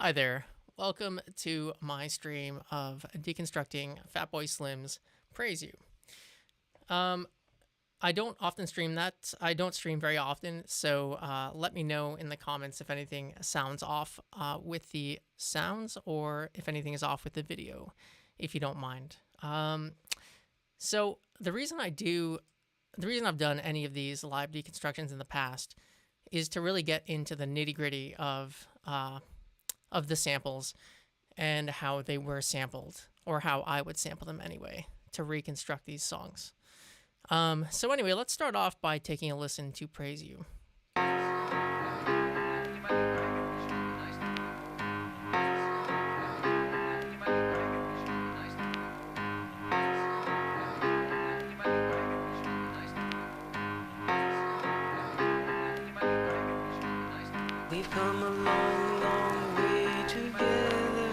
Hi there. Welcome to my stream of deconstructing Fatboy Slim's Praise You. I don't often stream that. I don't stream very often, so let me know in the comments if anything sounds off with the sounds or if anything is off with the video, if you don't mind. So the reason I've done any of these live deconstructions in the past is to really get into the nitty-gritty of the samples and how they were sampled, or how I would sample them anyway, to reconstruct these songs. So anyway, let's start off by taking a listen to Praise You. We've come a long, long way together,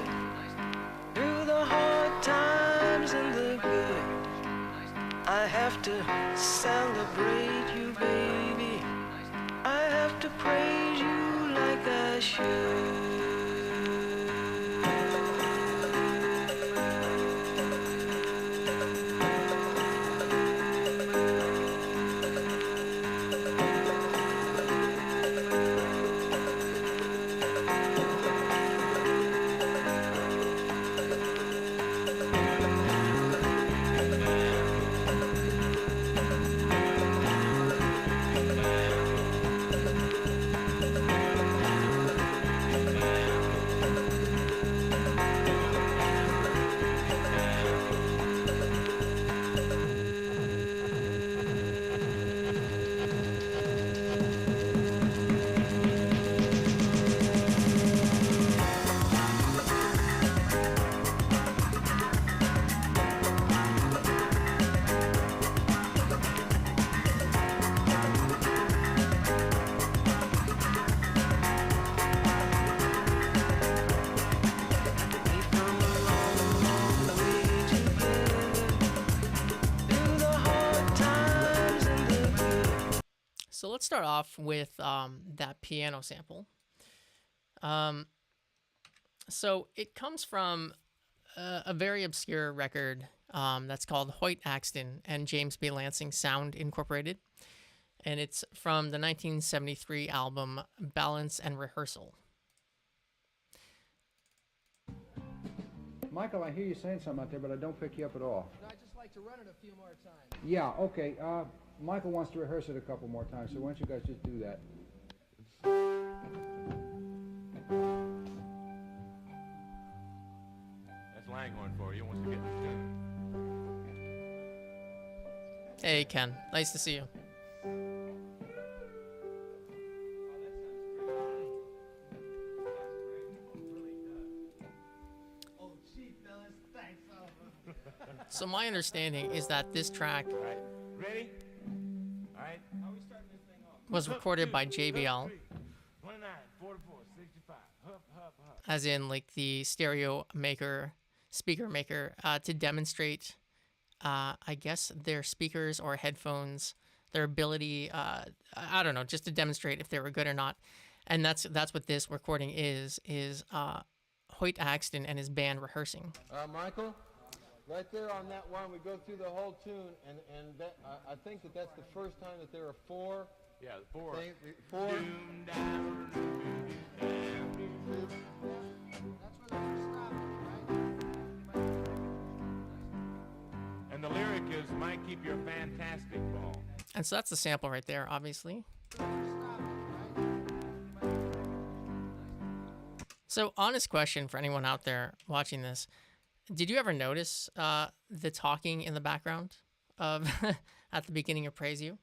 through the hard times and the good. I have to celebrate you, baby. I have to praise you like I should. So let's start off with that piano sample. So it comes from a very obscure record that's called Hoyt Axton and James B. Lansing Sound Incorporated. And it's from the 1973 album Balance and Rehearsal. Michael, I hear you saying something out there, but I don't pick you up at all. I'd just like to run it a few more times. Yeah, okay. Michael wants to rehearse it a couple more times, so why don't you guys just do that? That's Langhorne for you once you get this tune. Hey, Ken. Nice to see you. So my understanding is that this track Ready? All right. How we starting this thing off? was recorded by JBL, 29, 44, 65. Hup, hup, hup. as in like the stereo maker, speaker maker, to demonstrate, I guess, their speakers or headphones, their ability, I don't know, just to demonstrate if they were good or not. And that's what this recording is Hoyt Axton and his band rehearsing. Michael, right there on that one, we go through the whole tune, and that, I think that's the first time that there are four. Yeah, four. Four. Doom, down, That's where they're stopping, right? and the lyric is, might keep your fantastic ball. And so that's the sample right there, obviously. So, honest question for anyone out there watching this. Did you ever notice the talking in the background of at the beginning of Praise You?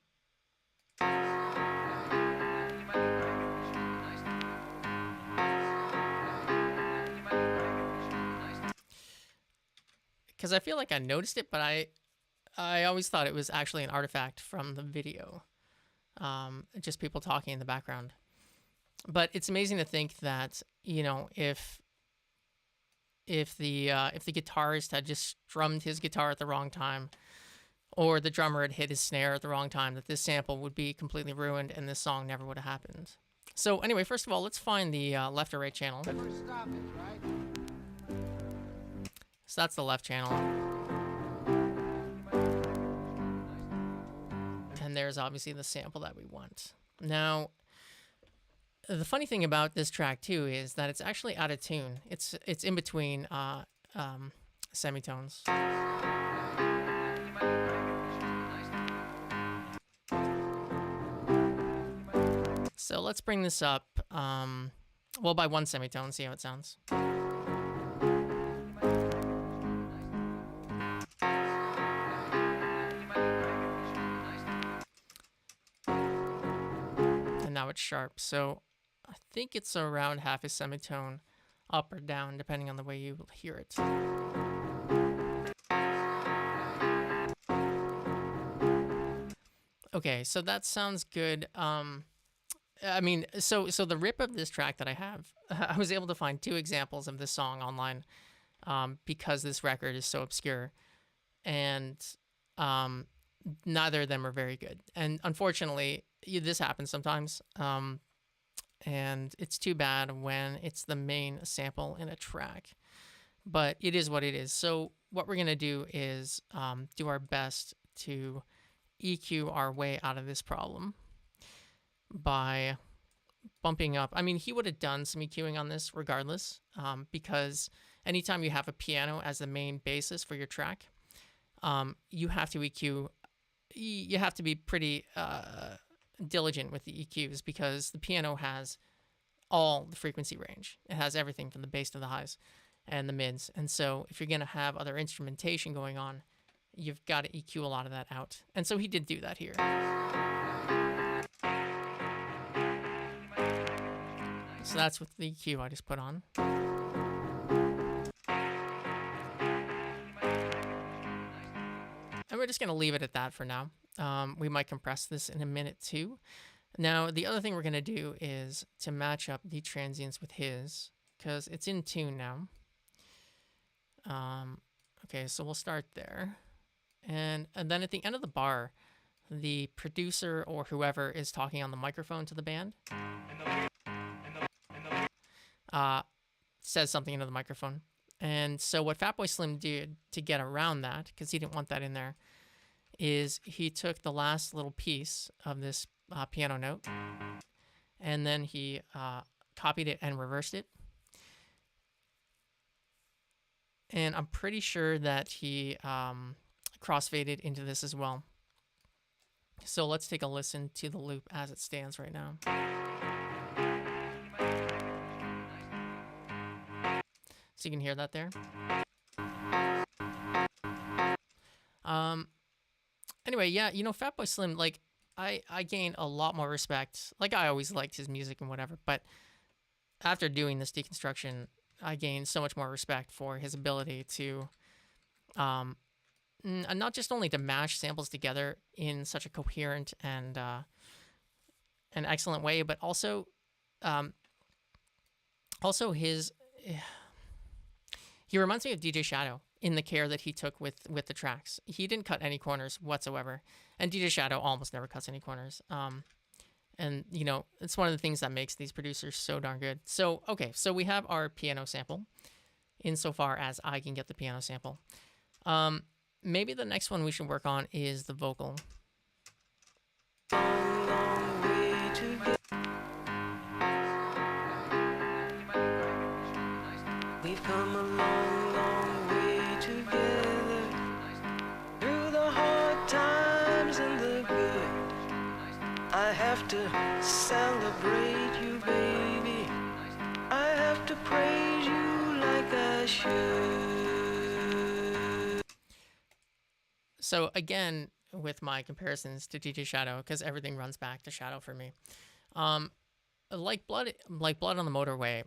Because I feel like I noticed it, but I always thought it was actually an artifact from the video. Just people talking in the background. But it's amazing to think that, you know, if the guitarist had just strummed his guitar at the wrong time, or the drummer had hit his snare at the wrong time, that this sample would be completely ruined and this song never would have happened. So anyway, first of all, let's find the left or right channel. That's your stoppage, right? So that's the left channel. And there's obviously the sample that we want. Now, the funny thing about this track too is that it's actually out of tune. It's in between semitones. So let's bring this up, well, by one semitone, see how it sounds. And now it's sharp. So I think it's around half a semitone up or down, depending on the way you hear it. Okay, so that sounds good. I mean, so the rip of this track that I have, I was able to find 2 examples of this song online, because this record is so obscure, and neither of them are very good. And unfortunately, this happens sometimes, and it's too bad when it's the main sample in a track. But it is what it is. So what we're gonna do is do our best to EQ our way out of this problem by bumping up. I mean, he would have done some EQing on this regardless, because anytime you have a piano as the main basis for your track, you have to EQ. You have to be pretty diligent with the EQs, because the piano has all the frequency range. It has everything from the bass to the highs and the mids. And so if you're going to have other instrumentation going on, you've got to EQ a lot of that out. And so he did do that here. So that's with the EQ I just put on. And we're just going to leave it at that for now. We might compress this in a minute too. Now, the other thing we're going to do is to match up the transients with his, because it's in tune now. Okay, so we'll start there. And then at the end of the bar, the producer or whoever is talking on the microphone to the band says something into the microphone. And so what Fatboy Slim did to get around that, because he didn't want that in there, is he took the last little piece of this piano note, and then he copied it and reversed it. And I'm pretty sure that he crossfaded into this as well. So let's take a listen to the loop as it stands right now. So you can hear that there. Anyway, yeah, you know, Fatboy Slim, like, I gained a lot more respect. Like, I always liked his music and whatever, but after doing this deconstruction, I gained so much more respect for his ability to, not just only to mash samples together in such a coherent and an excellent way, but also, his, he reminds me of DJ Shadow in the care that he took with the tracks. He didn't cut any corners whatsoever, and DJ Shadow almost never cuts any corners. And, you know, it's one of the things that makes these producers so darn good. So, okay, so we have our piano sample, insofar as I can get the piano sample. Maybe the next one we should work on is the vocal. Long way to get. We've come a long, long way together, through the hard times and the good. I have to celebrate you, baby. I have to praise you like I should. So again, with my comparisons to DJ Shadow, because everything runs back to Shadow for me. Like Blood on the Motorway,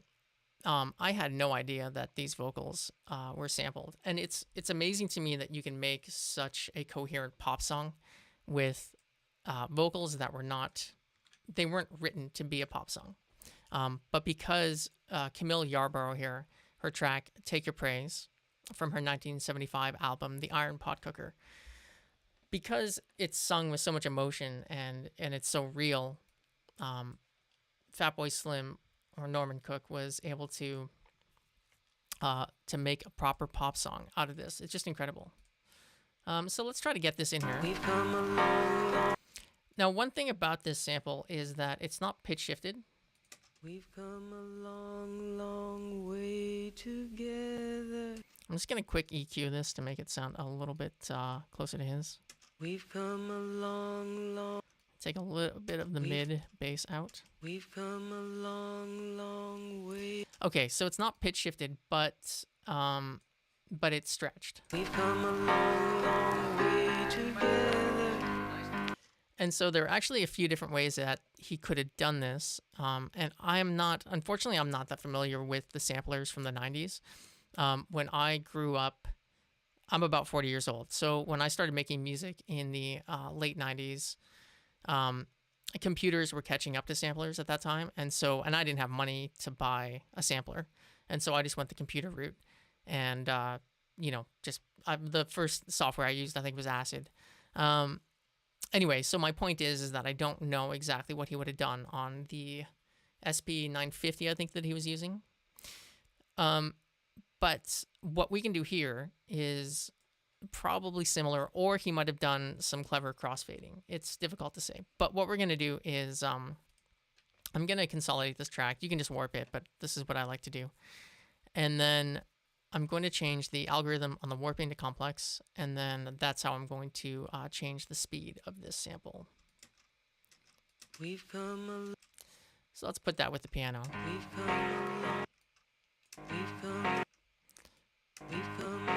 I had no idea that these vocals were sampled, and it's amazing to me that you can make such a coherent pop song with vocals that weren't written to be a pop song, but because Camille Yarborough here, her track "Take Your Praise" from her 1975 album "The Iron Pot Cooker," because it's sung with so much emotion and it's so real, Fatboy Slim or Norman Cook was able to make a proper pop song out of this. It's just incredible. So let's try to get this in here. We've come a long, long. Now, one thing about this sample is that it's not pitch shifted. We've come a long, long way together. I'm just going to quick EQ this to make it sound a little bit closer to his. We've come a long, long. Take a little bit of the mid bass out. We've come a long, long way. Okay, so it's not pitch shifted, but it's stretched. We've come a long, long way together. And so there are actually a few different ways that he could have done this. And unfortunately, I'm not that familiar with the samplers from the 90s. When I grew up, I'm about 40 years old. So when I started making music in the late 90s, computers were catching up to samplers at that time. And I didn't have money to buy a sampler. And so I just went the computer route. And, the first software I used, I think, was Acid. Anyway, so my point is that I don't know exactly what he would have done on the SP950, I think, that he was using. But what we can do here is probably similar, or he might have done some clever crossfading. It's difficult to say. But what we're going to do is I'm going to consolidate this track. You can just warp it, but this is what I like to do. And then I'm going to change the algorithm on the warping to complex, and then that's how I'm going to change the speed of this sample. We've come So let's put that with the piano. We've come along. We've come. We've come.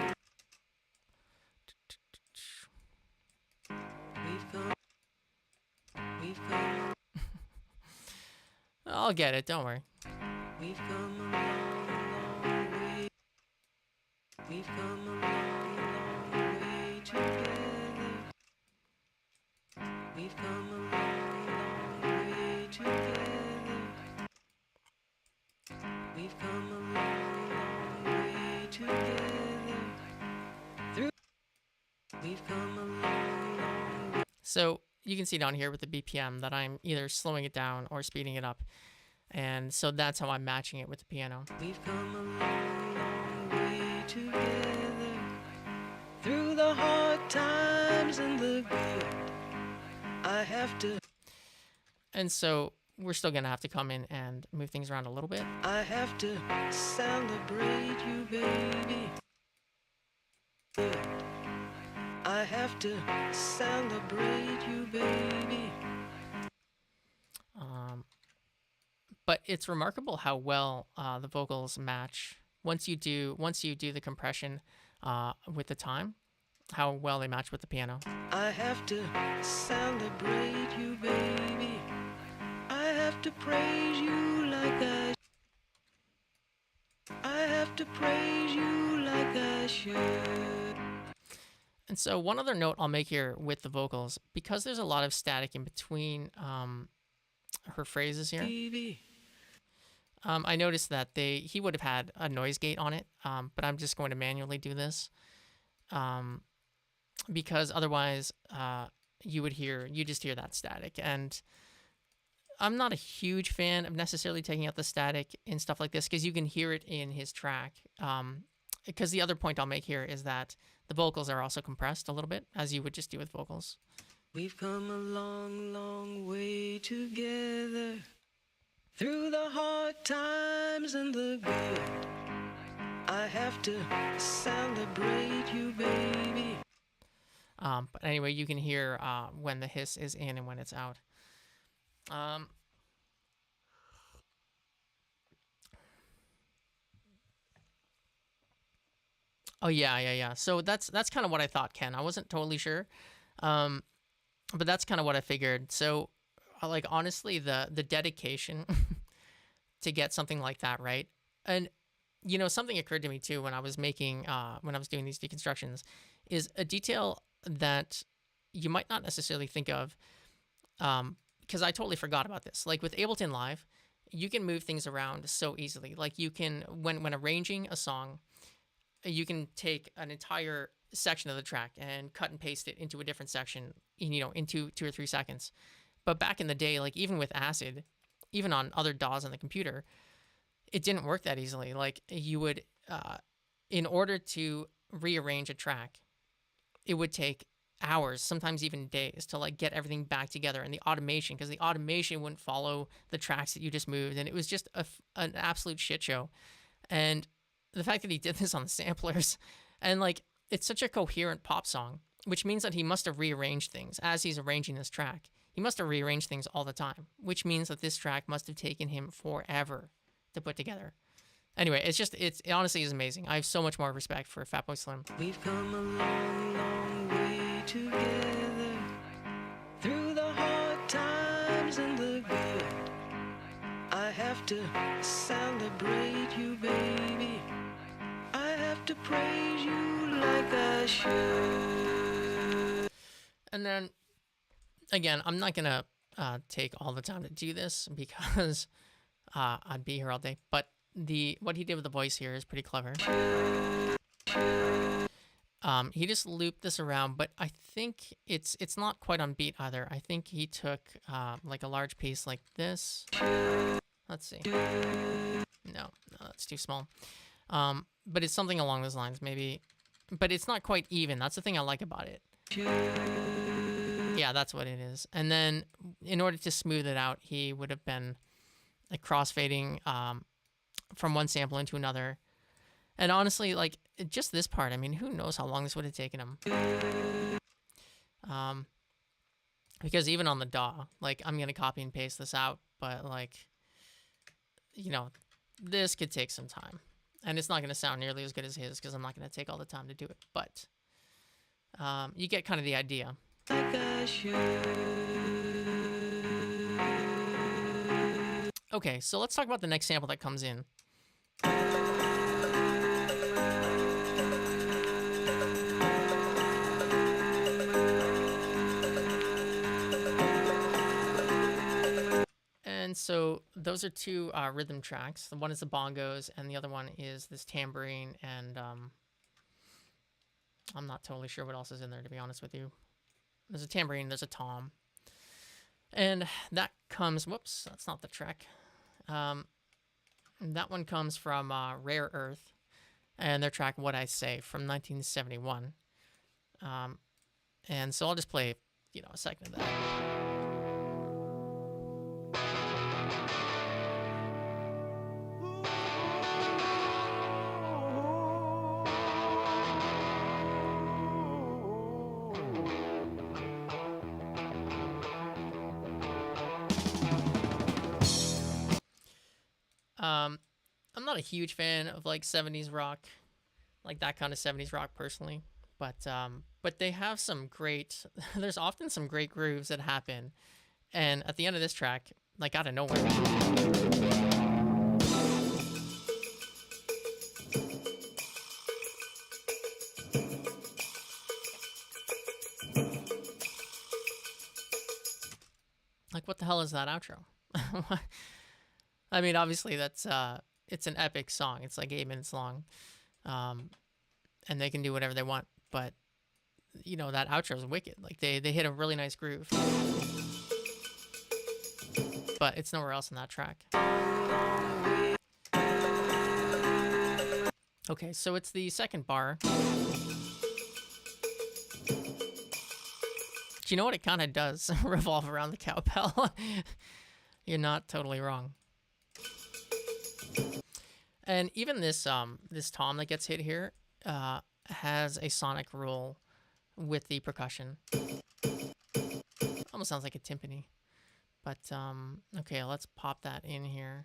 We've come. We've come. I'll get it, don't worry. We've come a long, long way. We've come a long, long way together. We've come a long, long way together. We've come a long, long way together. Through. We've come a long, long way. So you can see down here with the BPM that I'm either slowing it down or speeding it up. And so that's how I'm matching it with the piano. We've come a long, long way together. Through the hard times and the good. I have to. And so we're still going to have to come in and move things around a little bit. I have to celebrate you, baby. Good. I have to celebrate you, baby. But it's remarkable how well the vocals match once you do the compression with the time, how well they match with the piano. I have to celebrate you, baby. I have to praise you like I have to praise you like I should. And so one other note I'll make here with the vocals, because there's a lot of static in between her phrases here. Baby. I noticed that he would have had a noise gate on it, but I'm just going to manually do this because otherwise you just hear that static. And I'm not a huge fan of necessarily taking out the static in stuff like this because you can hear it in his track. Because the other point I'll make here is that the vocals are also compressed a little bit, as you would just do with vocals. We've come a long, long way together. Through the hard times and the good. I have to celebrate you, baby. But anyway, you can hear when the hiss is in and when it's out. Oh yeah. So that's kind of what I thought, Ken. I wasn't totally sure, but that's kind of what I figured. So, like honestly, the dedication to get something like that right, and something occurred to me too when I was making when I was doing these deconstructions, is a detail that you might not necessarily think of, because I totally forgot about this. Like with Ableton Live, you can move things around so easily. Like you can when arranging a song, you can take an entire section of the track and cut and paste it into a different section, in 2 or 3 seconds. But back in the day, like even with Acid, even on other DAWs on the computer, it didn't work that easily. Like you would, in order to rearrange a track, it would take hours, sometimes even days, to like get everything back together. And the automation, because the automation wouldn't follow the tracks that you just moved, and it was just an absolute shit show. And the fact that he did this on the samplers, and like it's such a coherent pop song, which means that he must have rearranged things as he's arranging this track. He must have rearranged things all the time, which means that this track must have taken him forever to put together. Anyway, it honestly is amazing. I have so much more respect for Fatboy Slim. We've come a long, long way together, through the hard times and the good. I have to celebrate you, baby. I have to praise you like I should. And then, again, I'm not going to take all the time to do this because I'd be here all day. But what he did with the voice here is pretty clever. He just looped this around, but I think it's not quite on beat either. I think he took like a large piece like this. Let's see. No, that's too small. But it's something along those lines, maybe. But it's not quite even. That's the thing I like about it. Yeah, that's what it is. And then in order to smooth it out, he would have been like crossfading from one sample into another. And honestly, like just this part, I mean, who knows how long this would have taken him. Because even on the DAW, like I'm going to copy and paste this out, but like, you know, this could take some time. And it's not going to sound nearly as good as his because I'm not going to take all the time to do it. But you get kind of the idea. Okay, so let's talk about the next sample that comes in. And so those are two rhythm tracks. The one is the bongos, and the other one is this tambourine, and I'm not totally sure what else is in there, to be honest with you. There's a tambourine, there's a tom. And that comes, whoops, that's not the track. That one comes from Rare Earth, and their track What I Say from 1971. And so I'll just play, a second of that. I'm not a huge fan of like 70s rock, like that kind of 70s rock personally, but they have some great, there's often some great grooves that happen, and at the end of this track, like out of nowhere. Like what the hell is that outro? I mean, obviously that's it's an epic song. It's like 8 minutes long, and they can do whatever they want. But that outro is wicked. Like they hit a really nice groove, but it's nowhere else in that track. Okay, so it's the second bar. Do you know what it kind of does? Revolve around the cowbell. You're not totally wrong. And even this this tom that gets hit here has a sonic rule with the percussion. Almost sounds like a timpani. But okay, let's pop that in here.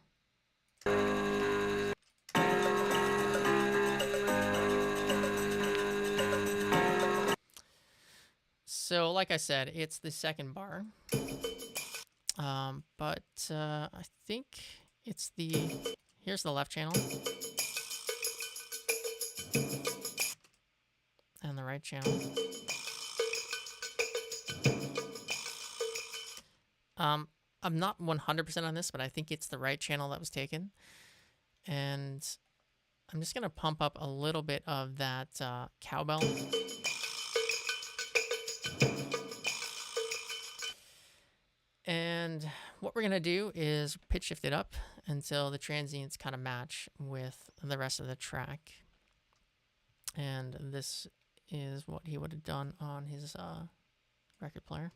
So like I said, it's the second bar. But I think it's here's the left channel. And the right channel. I'm not 100% on this, but I think it's the right channel that was taken. And I'm just going to pump up a little bit of that cowbell. And what we're going to do is pitch shift it up until the transients kind of match with the rest of the track. And this is what he would have done on his record player.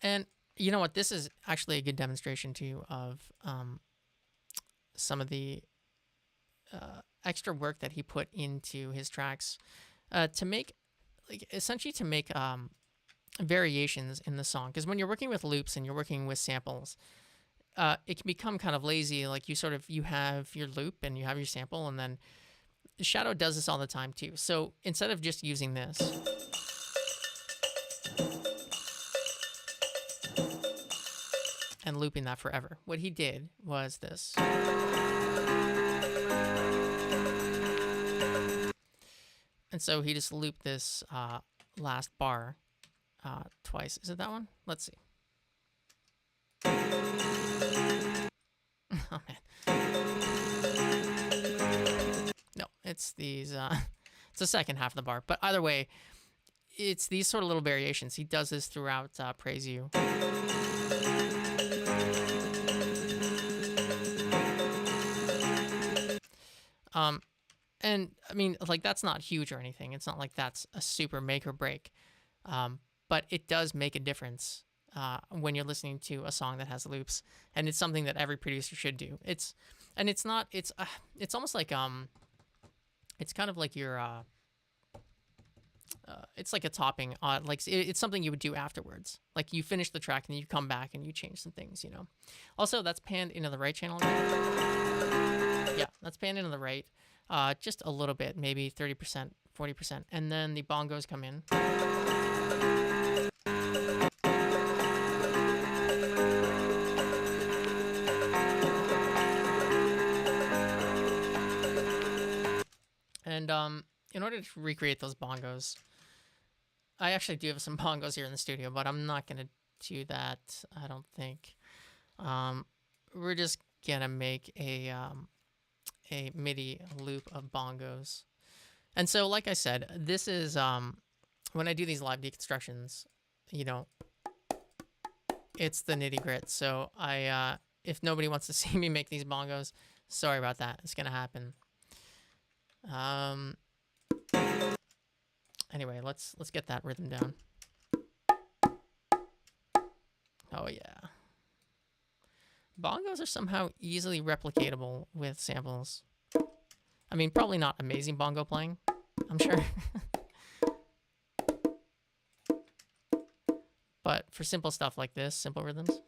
And you know what? This is actually a good demonstration too of some of the extra work that he put into his tracks to make, like, essentially to make variations in the song. Because when you're working with loops and you're working with samples, it can become kind of lazy. Like you have your loop and you have your sample, and then Shadow does this all the time too. So instead of just using this, and looping that forever, what he did was this. And so he just looped this last bar twice. Is it that one? Let's see. Oh, man. No, it's these. It's the second half of the bar. But either way, it's these sort of little variations. He does this throughout Praise You. And I mean, like, that's not huge or anything. It's not like that's a super make or break. But it does make a difference when you're listening to a song that has loops, and it's something that every producer should do. It's almost like it's kind of like your it's like a topping on, like, it's something you would do afterwards. Like, you finish the track and then you come back and you change some things, you know. Also, that's panned into the right channel. Yeah, that's panned into the right. Just a little bit, maybe 30%, 40%. And then the bongos come in. And in order to recreate those bongos, I actually do have some bongos here in the studio, but I'm not going to do that, I don't think. We're just going to make a MIDI loop of bongos. And so, like I said, this is when I do these live deconstructions, you know, it's the nitty grit. So if nobody wants to see me make these bongos, sorry about that. It's gonna happen. Anyway, let's get that rhythm down. Oh yeah. Bongos are somehow easily replicatable with samples. I mean, probably not amazing bongo playing, I'm sure. But for simple stuff like this, simple rhythms,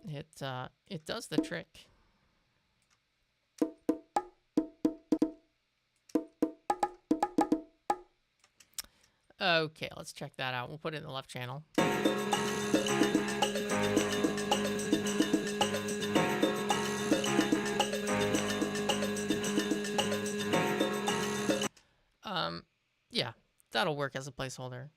it does the trick. Okay, let's check that out. We'll put it in the left channel. Yeah, that'll work as a placeholder.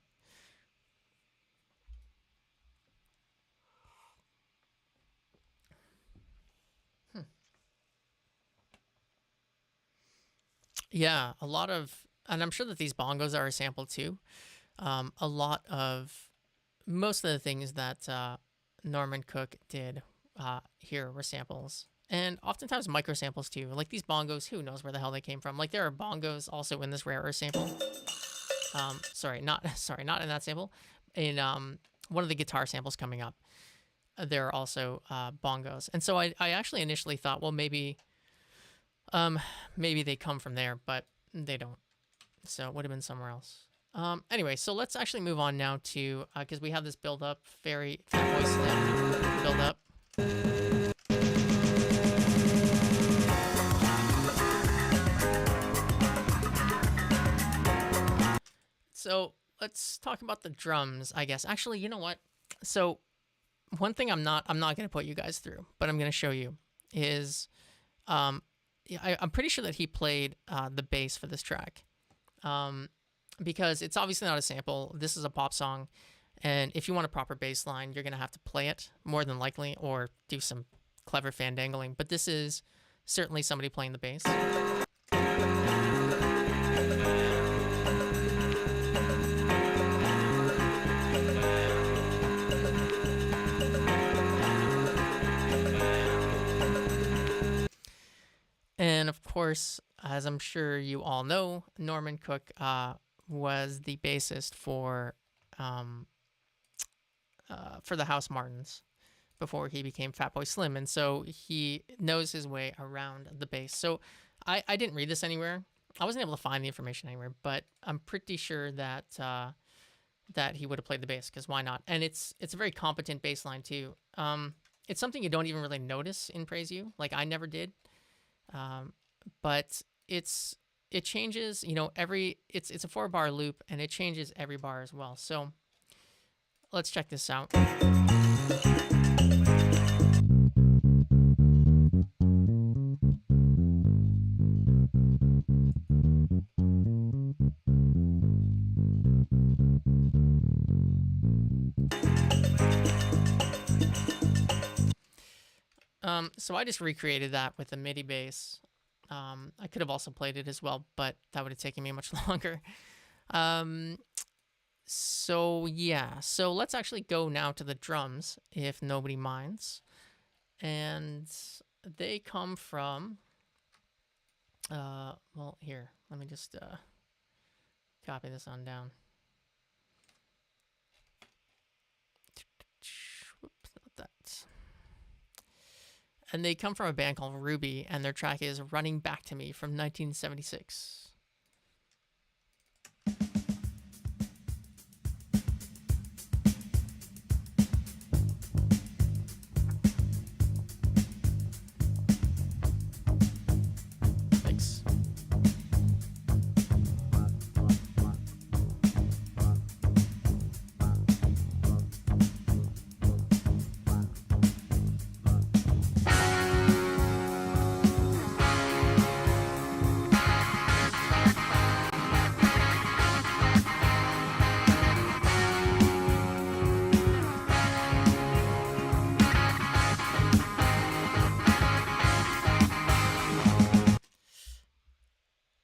Yeah, a lot of, and I'm sure that these bongos are a sample too. Most of the things that Norman Cook did here were samples. And oftentimes micro samples too. Like these bongos, who knows where the hell they came from? Like there are bongos also in this rarer sample. Sorry, not in that sample. In one of the guitar samples coming up, there are also bongos. And so I actually initially thought, well, maybe they come from there, but they don't. So it would have been somewhere else. Anyway, so let's actually move on now to, because we have this build up, very Fatboy Slim build up. So let's talk about the drums, I guess. Actually, you know what? So one thing I'm not going to put you guys through, but I'm going to show you is, I'm pretty sure that he played the bass for this track, because it's obviously not a sample. This is a pop song, and if you want a proper bass line, you're going to have to play it more than likely, or do some clever fandangling. But this is certainly somebody playing the bass. course, as I'm sure you all know, Norman Cook was the bassist for the House Martins before he became Fatboy Slim, and so he knows his way around the bass. So I didn't read this anywhere. I wasn't able to find the information anywhere, but I'm pretty sure that that he would have played the bass, because why not? And it's a very competent bass line too. It's something you don't even really notice in Praise You, like I never did. But it changes, you know, it's a 4-bar loop, and it changes every bar as well. So let's check this out. So I just recreated that with a MIDI bass. I could have also played it as well, but that would have taken me much longer. So yeah, so let's actually go now to the drums, if nobody minds. And they come from, well, here, let me just copy this on down. Whoops, not that. And they come from a band called Ruby, and their track is Running Back to Me from 1976. Thanks.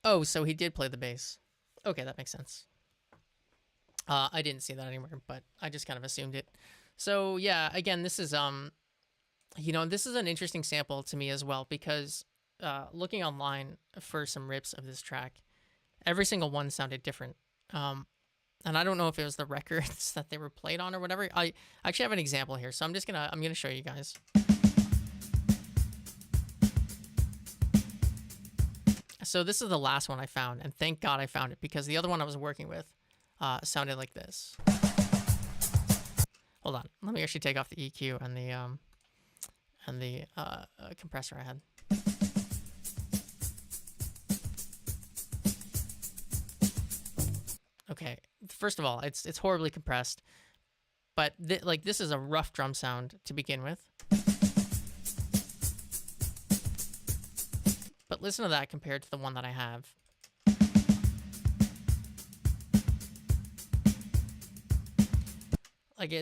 Oh, so he did play the bass. Okay, that makes sense. I didn't see that anywhere, but I just kind of assumed it. So yeah, again, this is you know, this is an interesting sample to me as well, because looking online for some rips of this track, every single one sounded different. And I don't know if it was the records that they were played on or whatever. I actually have an example here, so I'm gonna show you guys. So this is the last one I found, and thank God I found it, because the other one I was working with sounded like this. Hold on, let me actually take off the EQ and the compressor I had. Okay, first of all, it's horribly compressed, but like this is a rough drum sound to begin with. But listen to that compared to the one that I have. Like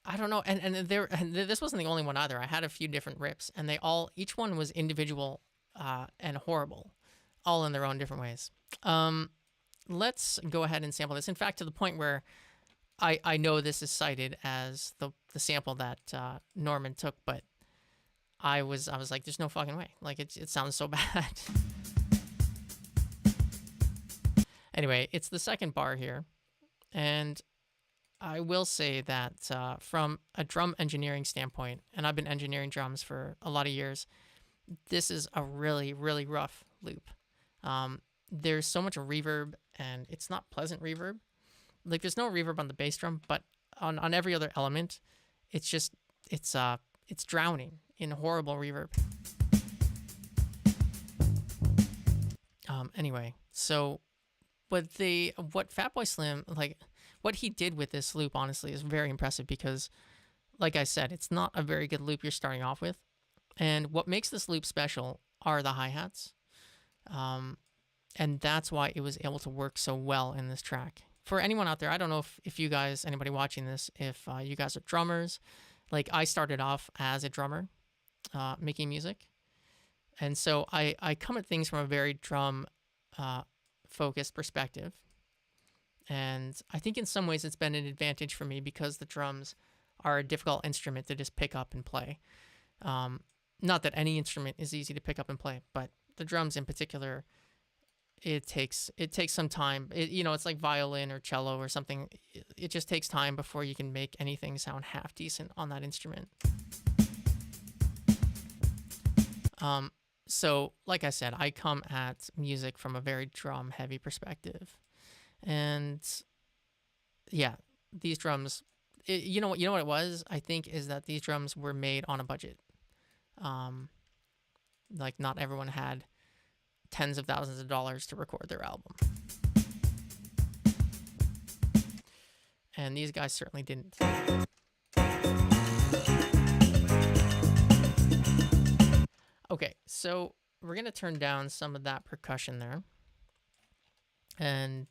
I don't know, and this wasn't the only one either. I had a few different rips, and each one was individual and horrible, all in their own different ways. Let's go ahead and sample this. In fact, to the point where I know this is cited as the sample that Norman took, but I was like, there's no fucking way. Like it sounds so bad. Anyway, it's the second bar here, and I will say that from a drum engineering standpoint, and I've been engineering drums for a lot of years, this is a really, really rough loop. There's so much reverb, and it's not pleasant reverb. Like there's no reverb on the bass drum, but on every other element, it's just it's drowning in horrible reverb. Anyway, so what Fatboy Slim, like what he did with this loop, honestly, is very impressive, because like I said, it's not a very good loop you're starting off with. And what makes this loop special are the hi-hats. And that's why it was able to work so well in this track. For anyone out there, I don't know if you guys, anybody watching this, if you guys are drummers. Like I started off as a drummer, making music. And so I come at things from a very drum focused perspective. And I think in some ways it's been an advantage for me, because the drums are a difficult instrument to just pick up and play. Not that any instrument is easy to pick up and play, but the drums in particular, it takes some time. It's like violin or cello or something. It just takes time before you can make anything sound half decent on that instrument. So like I said, I come at music from a very drum heavy perspective, and yeah, these drums, you know what it was, I think, is that these drums were made on a budget. Like not everyone had tens of thousands of dollars to record their album. And these guys certainly didn't. Okay, so we're going to turn down some of that percussion there. And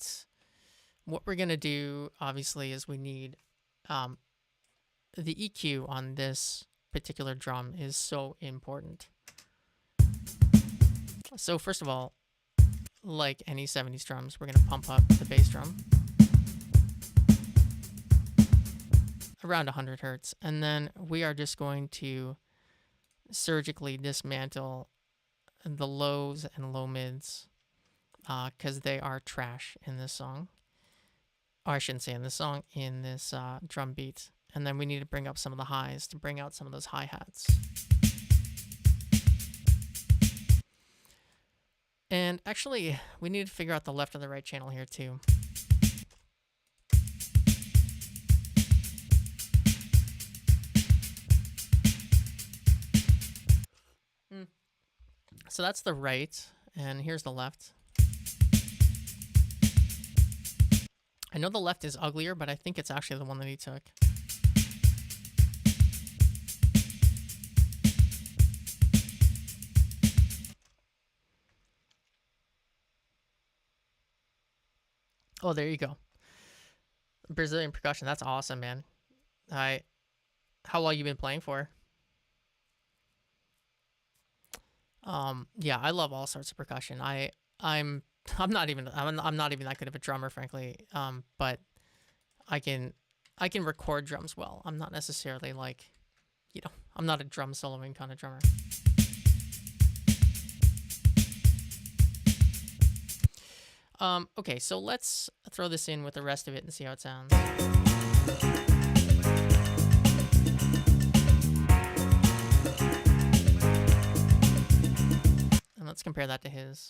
what we're going to do, obviously, is we need the EQ on this particular drum is so important. So first of all, like any 70s drums, we're going to pump up the bass drum around 100 hertz. And then we are just going to surgically dismantle the lows and low mids because they are trash in this song. Or I shouldn't say in this song, in this drum beat. And then we need to bring up some of the highs to bring out some of those hi-hats. And actually, we need to figure out the left or the right channel here too. So that's the right, and here's the left. I know the left is uglier, but I think it's actually the one that he took. Oh, there you go. Brazilian percussion. That's awesome, man. How long you been playing for? Yeah, I love all sorts of percussion. I'm not even that good of a drummer, frankly. But I can record drums well. I'm not necessarily like, I'm not a drum soloing kind of drummer. Okay, so let's throw this in with the rest of it and see how it sounds. And let's compare that to his.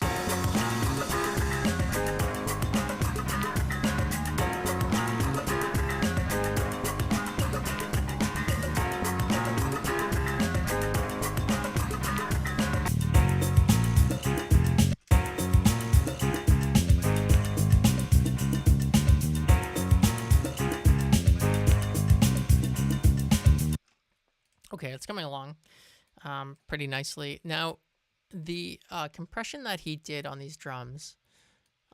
Okay, it's coming along pretty nicely. Now, the compression that he did on these drums,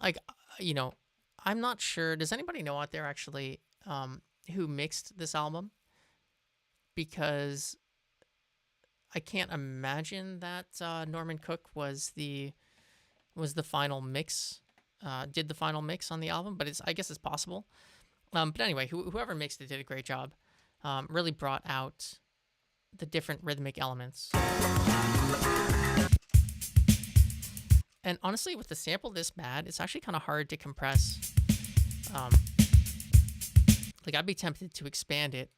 like, I'm not sure. Does anybody know out there actually who mixed this album? Because I can't imagine that Norman Cook was the final mix, did the final mix on the album, but I guess it's possible. But anyway, whoever mixed it did a great job. Really brought out the different rhythmic elements. And honestly, with the sample this bad, it's actually kind of hard to compress. Like, I'd be tempted to expand it.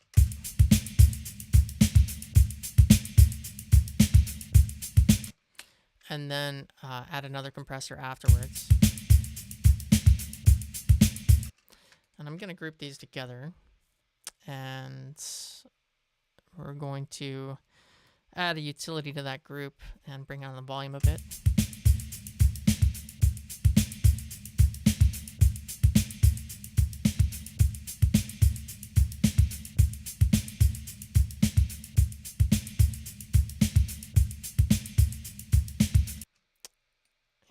And then add another compressor afterwards. And I'm going to group these together. And we're going to add a utility to that group and bring down the volume a bit.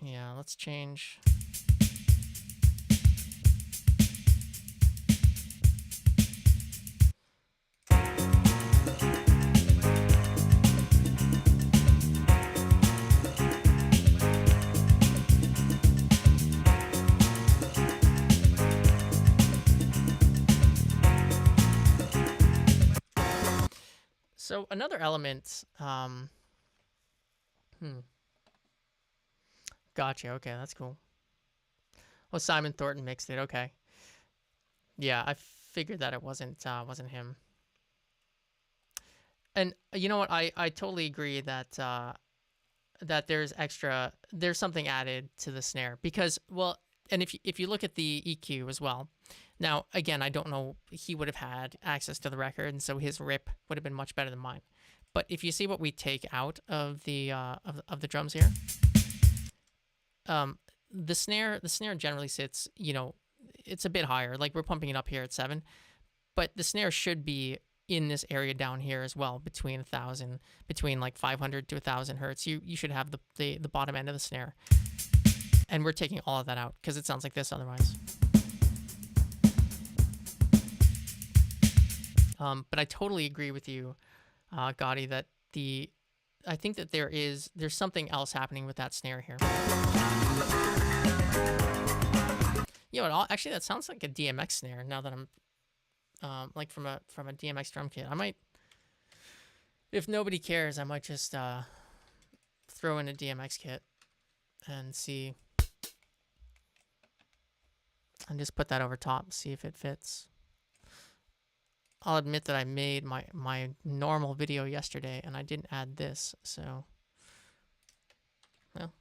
Yeah, let's change. So another element, Gotcha. Okay, that's cool. Well, Simon Thornton mixed it. Okay. Yeah, I figured that it wasn't him. And you know what? I totally agree that that there's something added to the snare because well, and if you look at the EQ as well. Now, again, I don't know, he would have had access to the record, and so his rip would have been much better than mine. But if you see what we take out of the of the drums here, the snare generally sits, it's a bit higher. Like we're pumping it up here at 7, but the snare should be in this area down here as well, between like 500 to 1,000 hertz. You should have the bottom end of the snare, and we're taking all of that out because it sounds like this otherwise. But I totally agree with you, Gotti, that I think that there's something else happening with that snare here. You know what? Actually, that sounds like a DMX snare. Now that I'm like from a DMX drum kit, I might, if nobody cares, I might just throw in a DMX kit and see, and just put that over top, see if it fits. I'll admit that I made my normal video yesterday and I didn't add this, so well,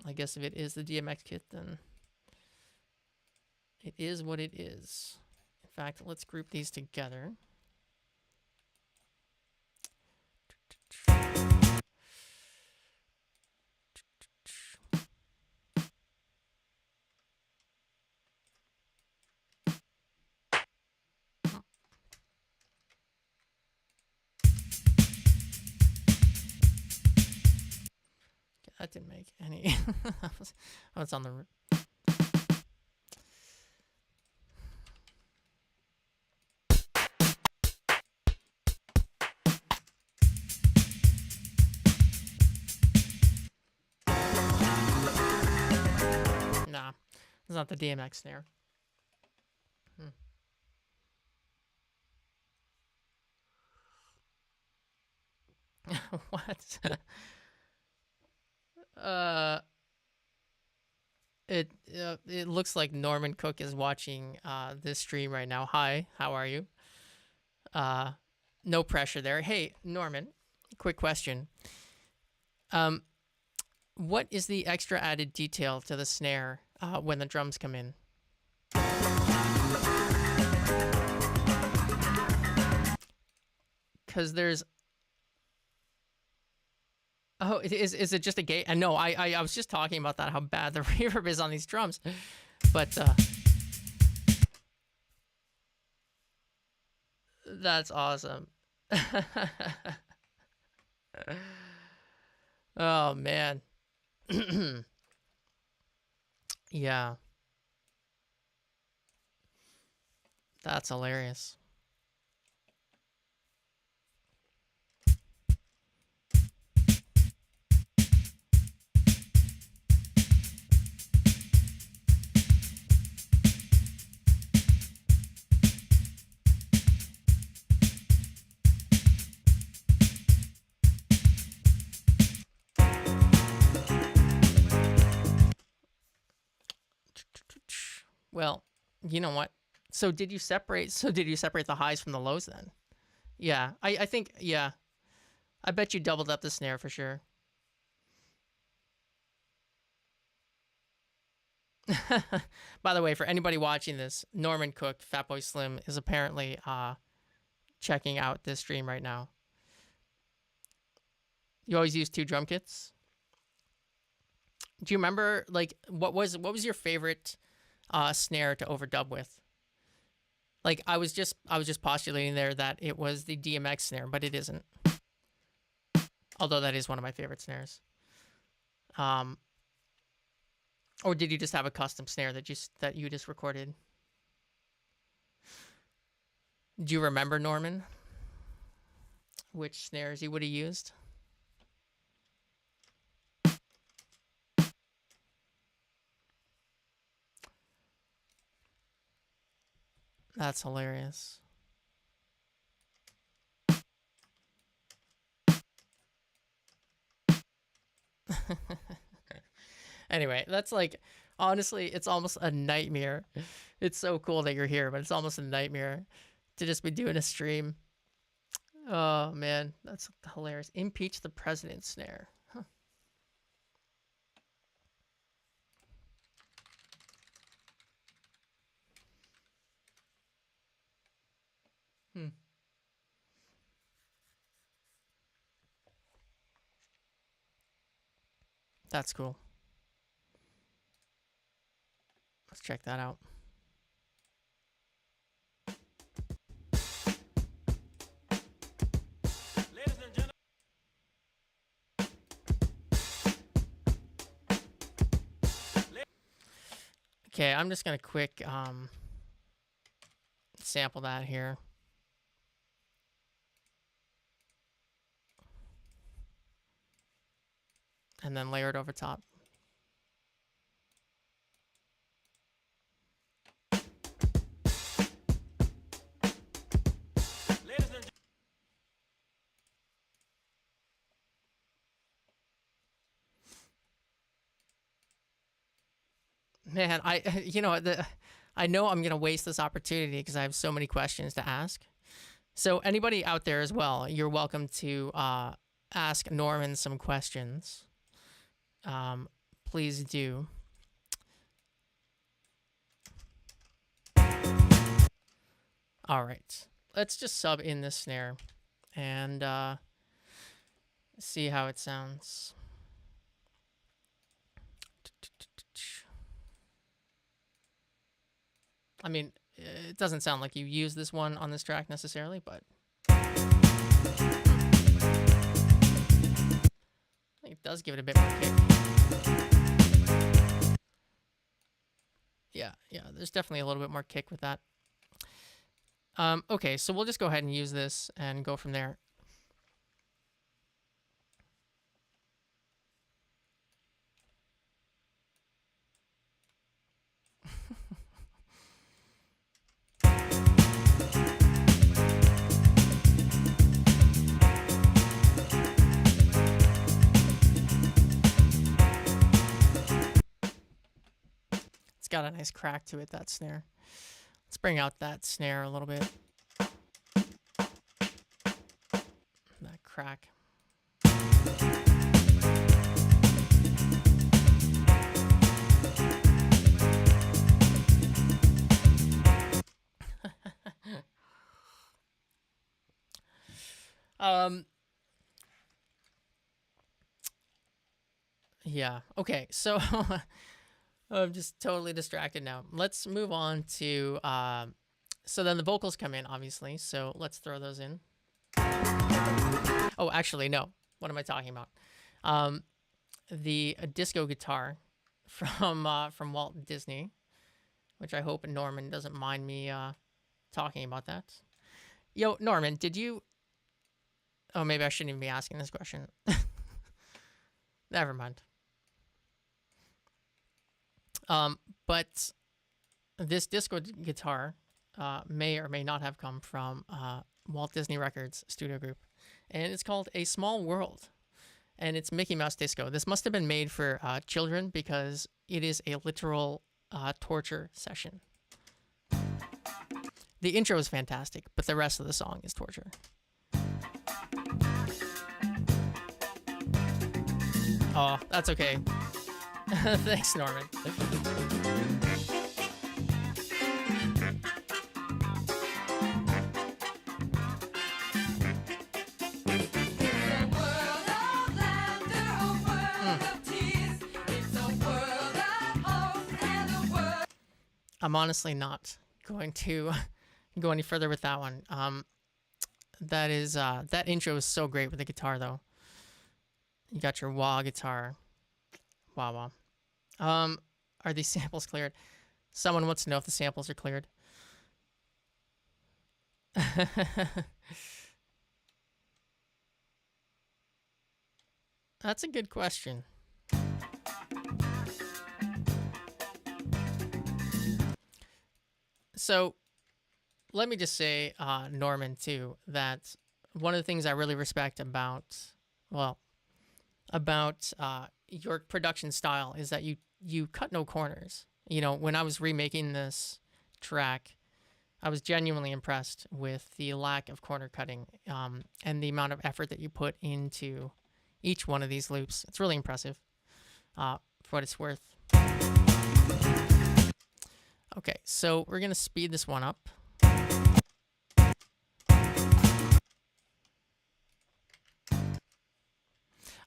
I guess if it is the DMX kit, then it is what it is. In fact, let's group these together. That didn't make any. Oh, it's on the. Nah, it's not the DMX snare. What? It looks like Norman Cook is watching this stream right now. Hi, how are you? No pressure there. Hey, Norman, quick question. What is the extra added detail to the snare when the drums come in? Because there's. Oh, is it just a gate? No, I was just talking about that, how bad the reverb is on these drums. But that's awesome. Oh man. Yeah. That's hilarious. Well, you know what? So did you separate the highs from the lows then? Yeah, I think, yeah. I bet you doubled up the snare for sure. By the way, for anybody watching this, Norman Cook, Fatboy Slim, is apparently checking out this stream right now. You always use 2 drum kits? Do you remember, like, what was your favorite snare to overdub with? Like, I was just postulating there that it was the DMX snare, but it isn't. Although that is one of my favorite snares. Or did you just have a custom snare that you just recorded? Do you remember, Norman, which snares you would have used? That's hilarious. Anyway, that's like, honestly, it's almost a nightmare. It's so cool that you're here, but it's almost a nightmare to just be doing a stream. Oh man, that's hilarious. Impeach the president snare. Huh. Hmm. That's cool. Let's check that out. Okay, I'm just gonna quick sample that here. And then layer it over top. Man, I know I'm gonna waste this opportunity because I have so many questions to ask. So anybody out there as well, you're welcome to ask Norman some questions. Please do. All right, let's just sub in this snare and see how it sounds. I mean, it doesn't sound like you use this one on this track necessarily, but I think it does give it a bit more kick. Yeah, there's definitely a little bit more kick with that. Okay, so we'll just go ahead and use this and go from there. It's got a nice crack to it, that snare. Let's bring out that snare a little bit. That crack. Yeah, okay, so I'm just totally distracted now. Let's move on to, so then the vocals come in, obviously, so let's throw those in. Oh, actually, no. What am I talking about? The disco guitar from Walt Disney, which I hope Norman doesn't mind me talking about that. Yo, Norman, did you... Oh, maybe I shouldn't even be asking this question. Never mind. But this disco guitar may or may not have come from Walt Disney Records studio group, and it's called A Small World, and it's Mickey Mouse Disco. This must have been made for children because it is a literal torture session. The intro is fantastic, but the rest of the song is torture. Oh, that's okay. Thanks, Norman. I'm honestly not going to go any further with that one. That intro is so great with the guitar, though. You got your wah guitar. Wah wah. Are these samples cleared? Someone wants to know if the samples are cleared. That's a good question. So, let me just say, Norman, too, that one of the things I really respect about your production style is that you cut no corners. You know, when I was remaking this track, I was genuinely impressed with the lack of corner cutting and the amount of effort that you put into each one of these loops. It's really impressive for what it's worth. Okay, so we're going to speed this one up.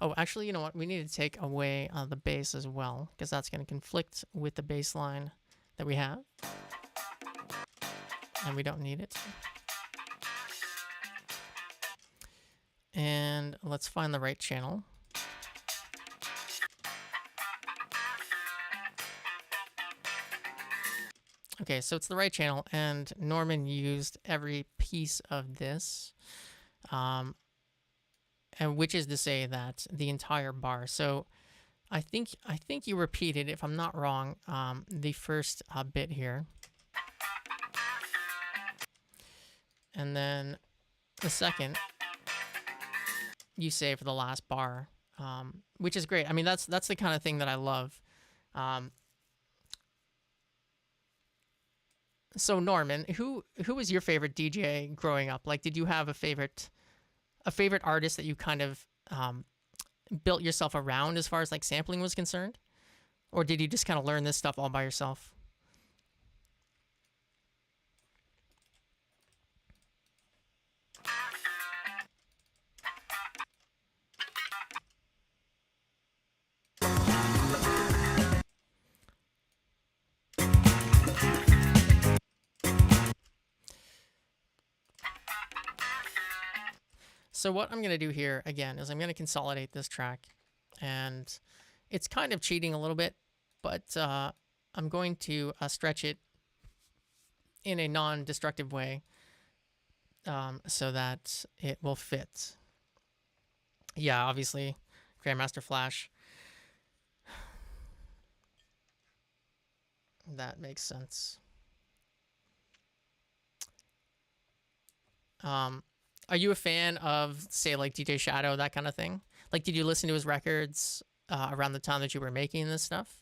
Oh, actually, you know what? We need to take away the bass as well, because that's going to conflict with the bass line that we have. And we don't need it. And let's find the right channel. Okay, so it's the right channel, and Norman used every piece of this, and which is to say that the entire bar. So I think you repeated, if I'm not wrong, the first bit here, and then the second you say for the last bar, which is great. I mean, that's the kind of thing that I love. So Norman, who was your favorite DJ growing up? Like, did you have a favorite artist that you kind of built yourself around as far as like sampling was concerned, or did you just kind of learn this stuff all by yourself? So what I'm going to do here, again, is I'm going to consolidate this track. And it's kind of cheating a little bit, but I'm going to stretch it in a non-destructive way so that it will fit. Yeah, obviously, Grandmaster Flash. That makes sense. Are you a fan of, say, like DJ Shadow, that kind of thing? Like, did you listen to his records around the time that you were making this stuff?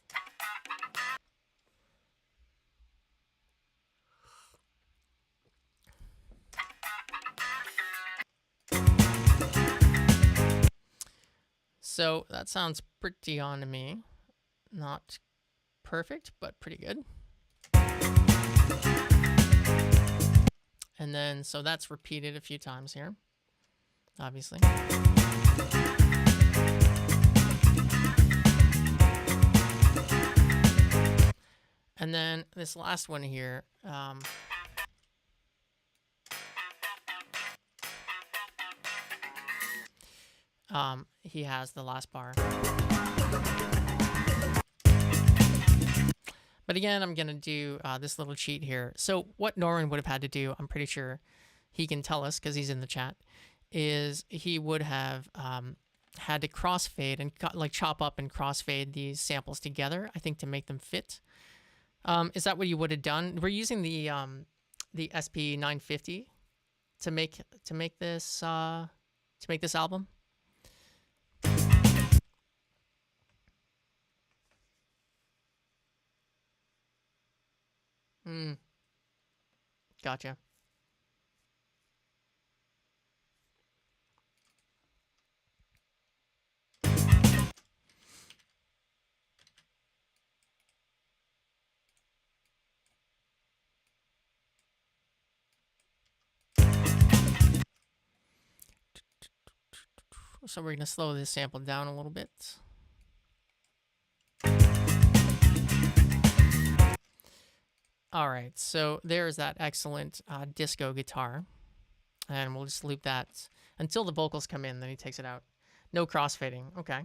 So that sounds pretty on to me. Not perfect, but pretty good. And then, so that's repeated a few times here, obviously. And then this last one here, he has the last bar. But again, I'm going to do this little cheat here. So what Norman would have had to do, I'm pretty sure he can tell us because he's in the chat, is he would have had to crossfade and like chop up and crossfade these samples together, I think, to make them fit. Is that what you would have done? We're using the SP 950 to make this album. Gotcha. So we're going to slow this sample down a little bit. All right, so there's that excellent disco guitar. And we'll just loop that until the vocals come in, then he takes it out. No crossfading, okay.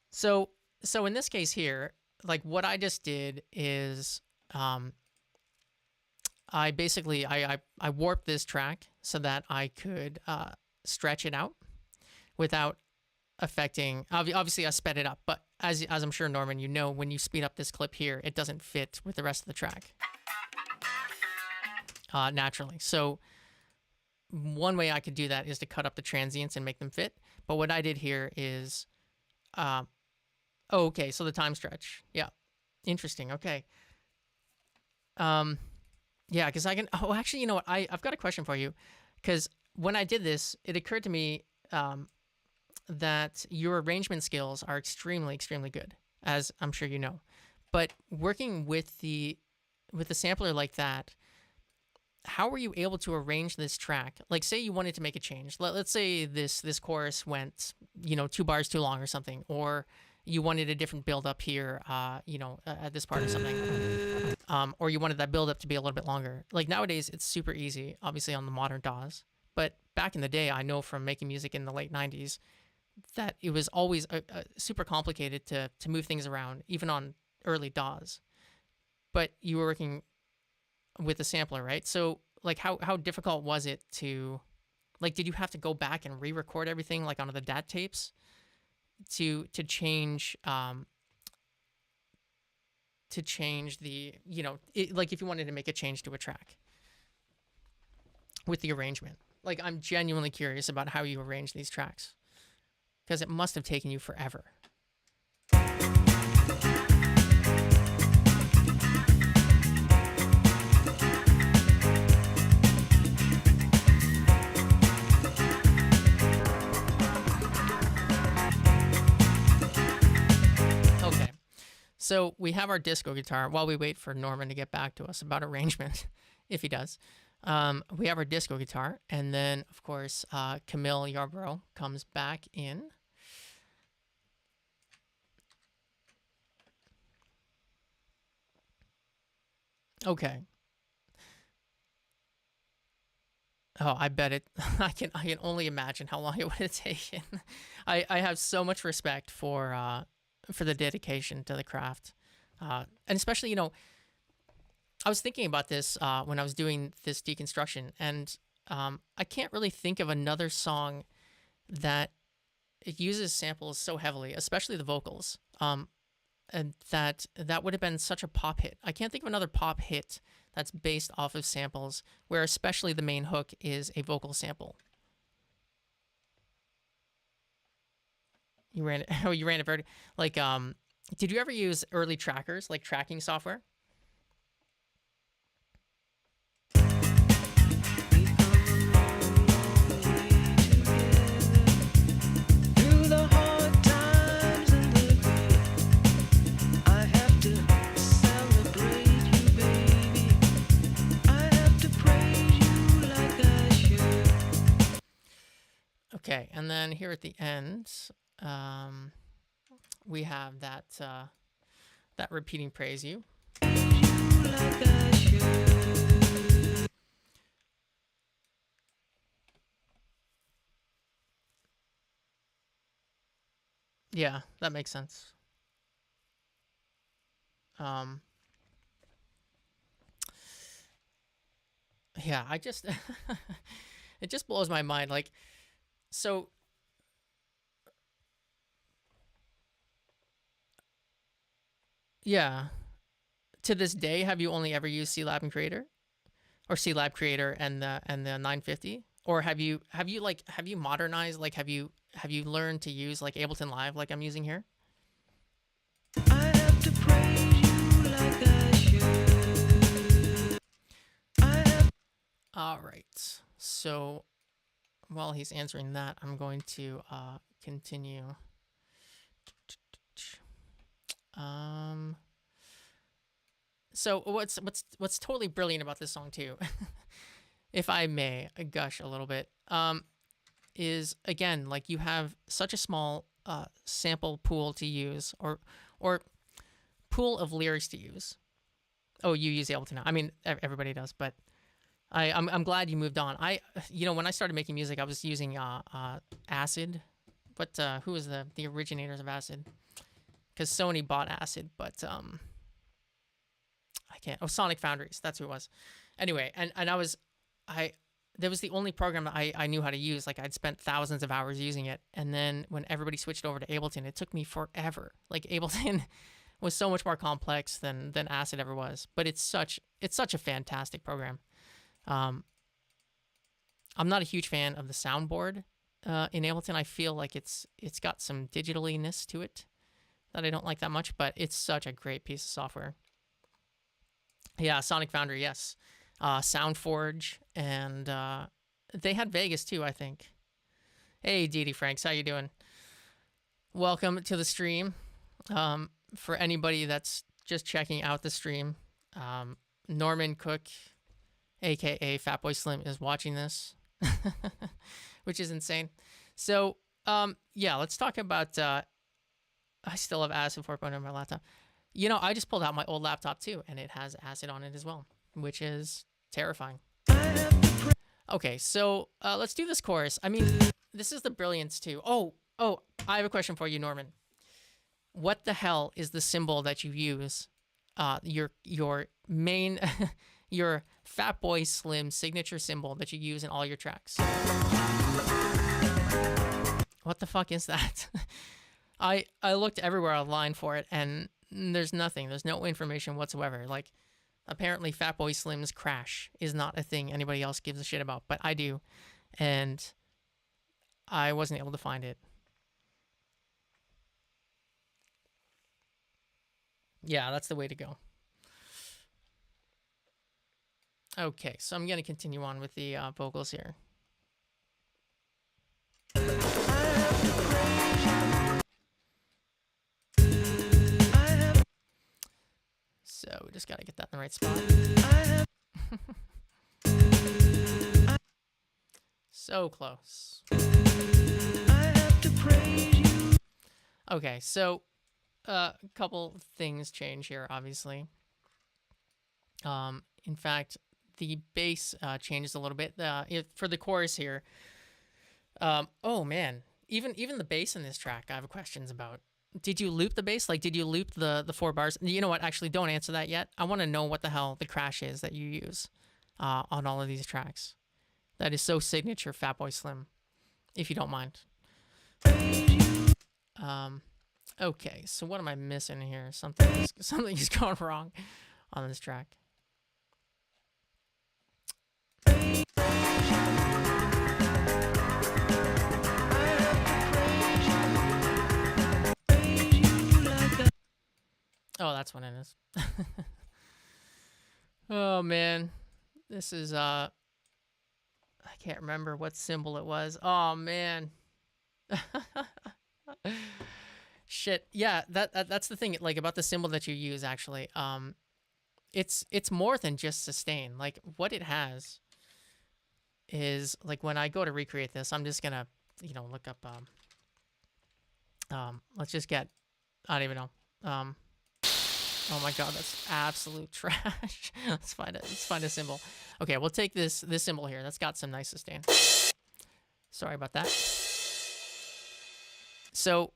So in this case here, like what I just did is I basically, I warped this track so that I could stretch it out without affecting, obviously I sped it up, but as I'm sure, Norman, you know, when you speed up this clip here, it doesn't fit with the rest of the track naturally. So one way I could do that is to cut up the transients and make them fit. But what I did here is Oh, okay. So the time stretch. Yeah. Interesting. Okay. Yeah, because I can. Oh, actually, you know what? I've got a question for you. Because when I did this, it occurred to me that your arrangement skills are extremely, extremely good, as I'm sure you know. But working with the sampler like that, how were you able to arrange this track? Like, say you wanted to make a change. Let's say this chorus went, 2 bars too long or something, or you wanted a different build up here, at this part or something, or you wanted that build up to be a little bit longer. Like nowadays, it's super easy, obviously on the modern DAWs. But back in the day, I know from making music in the late '90s that it was always super complicated to move things around, even on early DAWs. But you were working with the sampler, right? So like how difficult was it to like did you have to go back and re-record everything like onto the DAT tapes to change the like if you wanted to make a change to a track with the arrangement? Like I'm genuinely curious about how you arrange these tracks because it must have taken you forever. Okay, so we have our disco guitar while we wait for Norman to get back to us about arrangement, if he does. We have our disco guitar, and then, of course, Camille Yarborough comes back in. Okay. Oh, I bet it. I can only imagine how long it would have taken. I have so much respect for the dedication to the craft, and especially I was thinking about this when I was doing this deconstruction, and I can't really think of another song that it uses samples so heavily, especially the vocals, and that would have been such a pop hit. I can't think of another pop hit that's based off of samples, where especially the main hook is a vocal sample. You ran it. Oh, you ran it very like. Did you ever use early trackers, like tracking software? Okay, and then here at the end, we have that that repeating praise you. Yeah, that makes sense. Yeah, I just it just blows my mind. Like, so yeah, to this day, have you only ever used C Lab and Creator, or C Lab Creator and the 950, or have you modernized? Like, have you learned to use like Ableton Live, like I'm using here? I have to praise you like I should. All right. So while he's answering that, I'm going to continue. So what's totally brilliant about this song too, if I may gush a little bit, is again, like, you have such a small sample pool to use, or pool of lyrics to use. Oh, you use Ableton now. I mean, everybody does, but I'm glad you moved on. When I started making music, I was using Acid, but who was the originators of Acid? Because Sony bought Acid, but I can't. Oh, Sonic Foundries. That's who it was. Anyway, and that was the only program I knew how to use. Like, I'd spent thousands of hours using it, and then when everybody switched over to Ableton, it took me forever. Like, Ableton was so much more complex than Acid ever was, but it's such a fantastic program. I'm not a huge fan of the soundboard in Ableton. I feel like it's got some digitaliness to it that I don't like that much, but it's such a great piece of software. Yeah, Sonic Foundry, yes. SoundForge, and they had Vegas too, I think. Hey, Dee Franks, how you doing? Welcome to the stream. For anybody that's just checking out the stream, Norman Cook, aka Fatboy Slim, is watching this, which is insane. So, yeah, let's talk about. I still have Acid 4.0 on my laptop. You know, I just pulled out my old laptop too, and it has Acid on it as well, which is terrifying. Okay, so let's do this chorus. I mean, this is the brilliance too. Oh, I have a question for you, Norman. What the hell is the symbol that you use? Your main, your Fatboy Slim signature symbol that you use in all your tracks. What the fuck is that? I looked everywhere online for it, and there's nothing. There's no information whatsoever. Like, apparently Fatboy Slim's crash is not a thing anybody else gives a shit about, but I do, and I wasn't able to find it. Yeah, that's the way to go. Okay, so I'm going to continue on with the vocals here. So we just got to get that in the right spot. So close. Okay, so a couple things change here, obviously. In fact, the bass changes a little bit for the chorus here. Oh man, even the bass in this track, I have questions about. Did you loop the bass? Like, did you loop the 4 bars? You know what? Actually, don't answer that yet. I want to know what the hell the crash is that you use on all of these tracks. That is so signature Fatboy Slim, if you don't mind. Okay, so what am I missing here? Something is going wrong on this track. Oh, that's what it is. Oh man, this is I can't remember what symbol it was. Oh man. Shit. Yeah, that's the thing, like, about the symbol that you use, actually. It's more than just sustain. Like, what it has is, like, when I go to recreate this, I'm just gonna, look up let's just get, I don't even know. Oh my god, that's absolute trash. Let's find a symbol. Okay, we'll take this symbol here. That's got some nice sustain. Sorry about that. So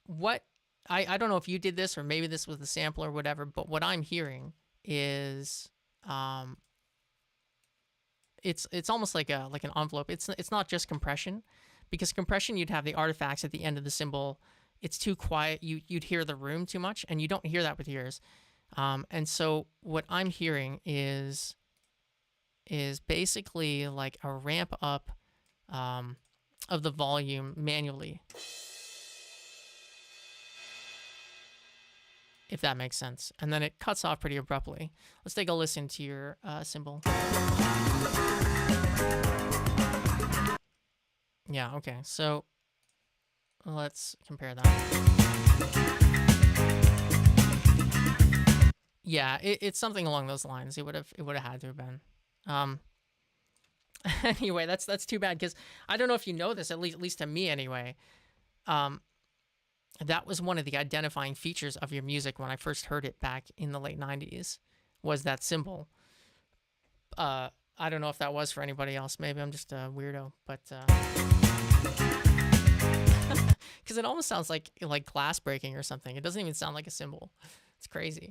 what I don't know if you did this, or maybe this was the sample or whatever, but what I'm hearing is it's almost like an envelope. It's not just compression, because compression, you'd have the artifacts at the end of the symbol. It's too quiet. You'd hear the room too much, and you don't hear that with yours. And so what I'm hearing is basically like a ramp up of the volume manually, if that makes sense. And then it cuts off pretty abruptly. Let's take a listen to your symbol. Yeah, okay. So let's compare that. Yeah, it's something along those lines. It would have had to have been. Anyway, that's too bad, because I don't know if you know this, at least to me anyway. That was one of the identifying features of your music when I first heard it back in the late 90s, was that symbol. I don't know if that was for anybody else. Maybe I'm just a weirdo, but because it almost sounds like glass breaking or something. It doesn't even sound like a symbol. It's crazy.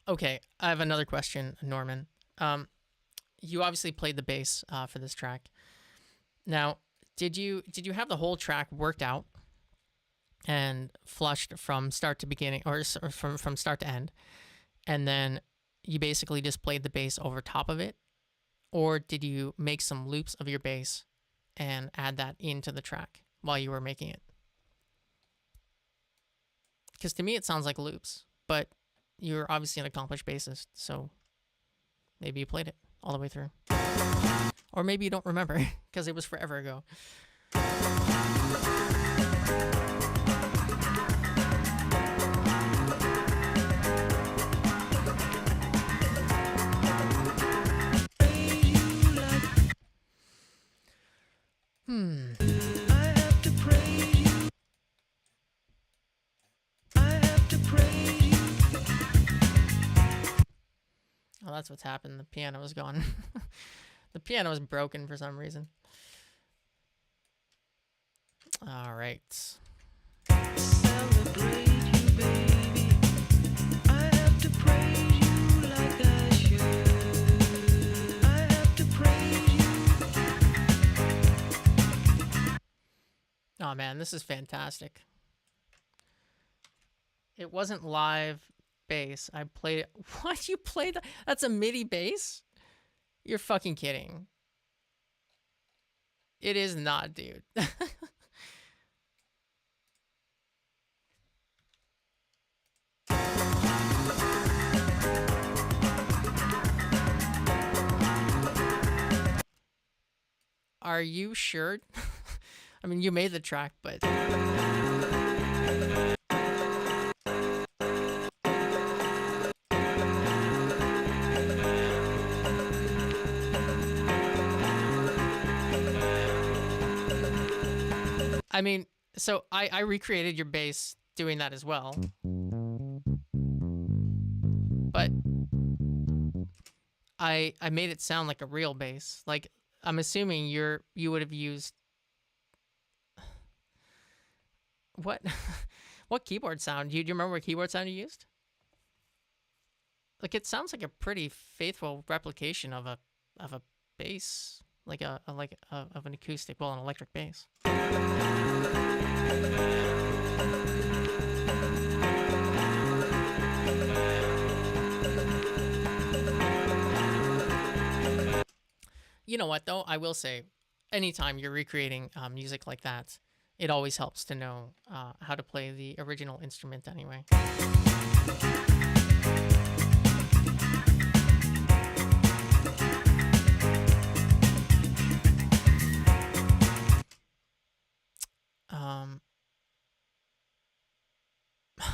Okay, I have another question, Norman. You obviously played the bass for this track. Now, did you have the whole track worked out and flushed from start to beginning, or from start to end, and then you basically just played the bass over top of it? Or did you make some loops of your bass and add that into the track while you were making it? Because to me it sounds like loops, but you're obviously an accomplished bassist, so maybe you played it all the way through. Or maybe you don't remember because it was forever ago. Oh, that's what's happened. The piano was gone. The piano was broken for some reason. All right. Celebrate you, baby. I have to praise you like I should. I have to praise you. Oh man, this is fantastic. It wasn't live bass. I played it. What? You played that? That's a MIDI bass? You're fucking kidding. It is not, dude. Are you sure? I mean, you made the track, but... I mean, so I recreated your bass doing that as well. But I made it sound like a real bass. Like, I'm assuming you would have used... What? What keyboard sound? Do you remember what keyboard sound you used? Like, it sounds like a pretty faithful replication of a bass, like of an acoustic, well, an electric bass. You know what, though? I will say, anytime you're recreating music like that, it always helps to know how to play the original instrument anyway.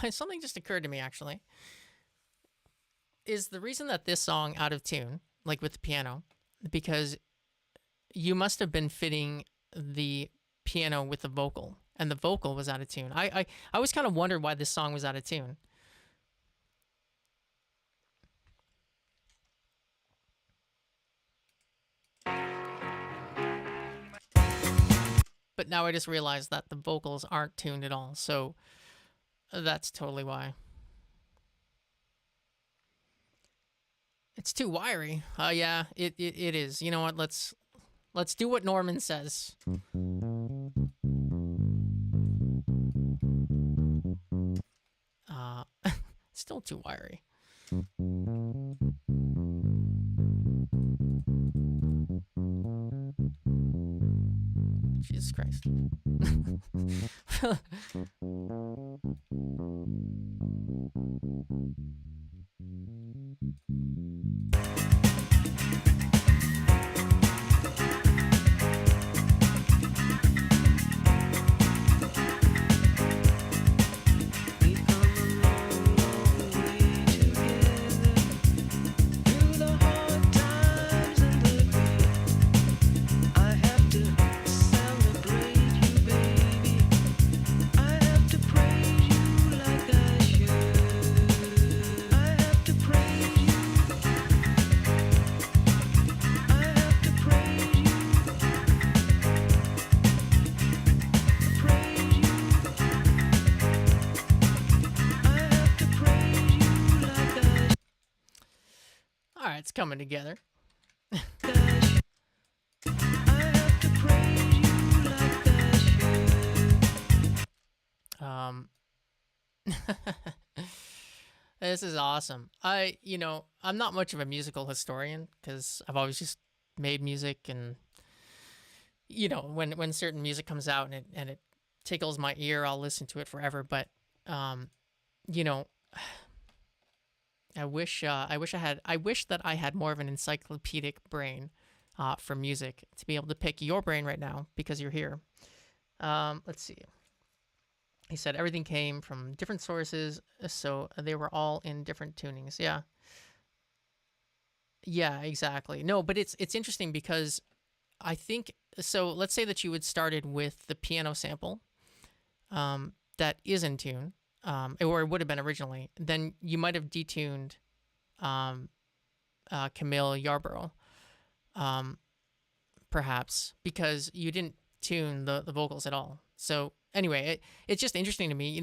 Something just occurred to me, actually. Is the reason that this song out of tune, like with the piano, because you must have been fitting the piano with the vocal, and the vocal was out of tune. I always kind of wondered why this song was out of tune. But now I just realized that the vocals aren't tuned at all, so that's totally why. It's too wiry. Yeah, it is. You know what? Let's do what Norman says. Still too wiry. Jesus Christ. It's coming together. This is awesome. I'm not much of a musical historian because I've always just made music, and when certain music comes out and it tickles my ear, I'll listen to it forever. But um, you know, I wish that I had more of an encyclopedic brain for music to be able to pick your brain right now because you're here. Let's see. He said everything came from different sources, so they were all in different tunings. Yeah, yeah, exactly. No, but it's interesting because I think so. Let's say that you had started with the piano sample that is in tune, or it would have been originally. Then you might have detuned um, Camille Yarborough, um, perhaps because you didn't tune the vocals at all. So anyway, it's just interesting to me.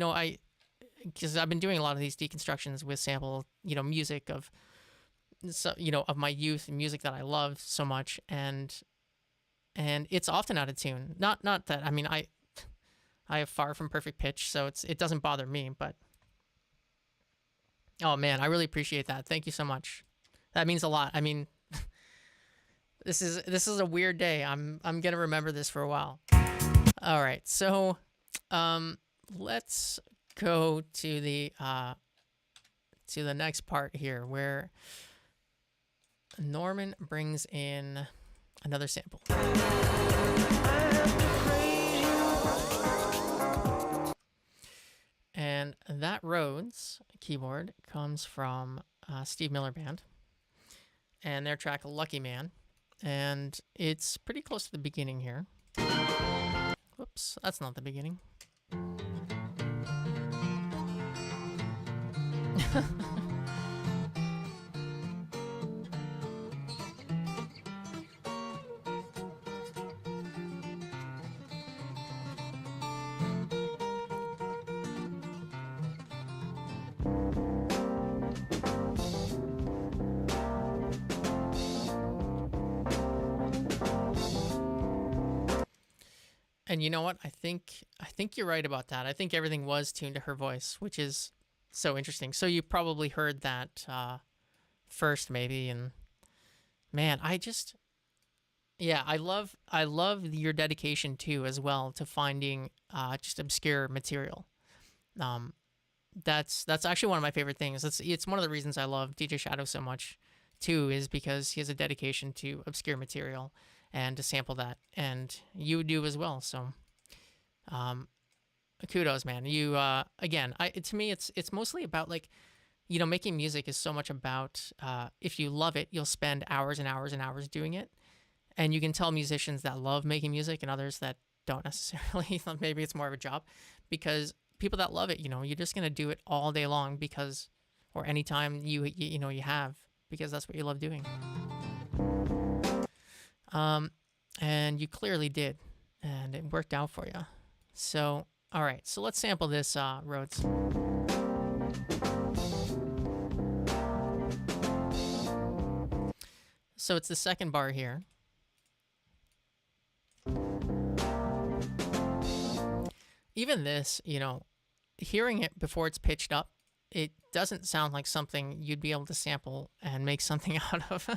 Because I've been doing a lot of these deconstructions with sample, music of, so of my youth and music that I love so much, and it's often out of tune. Not that I have far from perfect pitch, so it doesn't bother me. But oh man, I really appreciate that. Thank you so much. That means a lot. I mean, this is a weird day. I'm gonna remember this for a while. All right, so let's go to the next part here where Norman brings in another sample. And that Rhodes keyboard comes from Steve Miller Band and their track Lucky Man. And it's pretty close to the beginning here. Whoops, that's not the beginning. And you know what? I think you're right about that. I think everything was tuned to her voice, which is so interesting. So you probably heard that first, maybe. And man, I love your dedication too, as well, to finding just obscure material. That's actually one of my favorite things. It's one of the reasons I love DJ Shadow so much too, is because he has a dedication to obscure material and to sample that, and you do as well. So kudos, man. You again, to me it's mostly about, like, making music is so much about if you love it, you'll spend hours and hours and hours doing it. And you can tell musicians that love making music and others that don't necessarily. Maybe it's more of a job, because people that love it, you're just going to do it all day long, because, or anytime you have, because that's what you love doing. And you clearly did, and it worked out for you. So, all right, so let's sample this, Rhodes. So it's the second bar here. Even this, hearing it before it's pitched up, it doesn't sound like something you'd be able to sample and make something out of.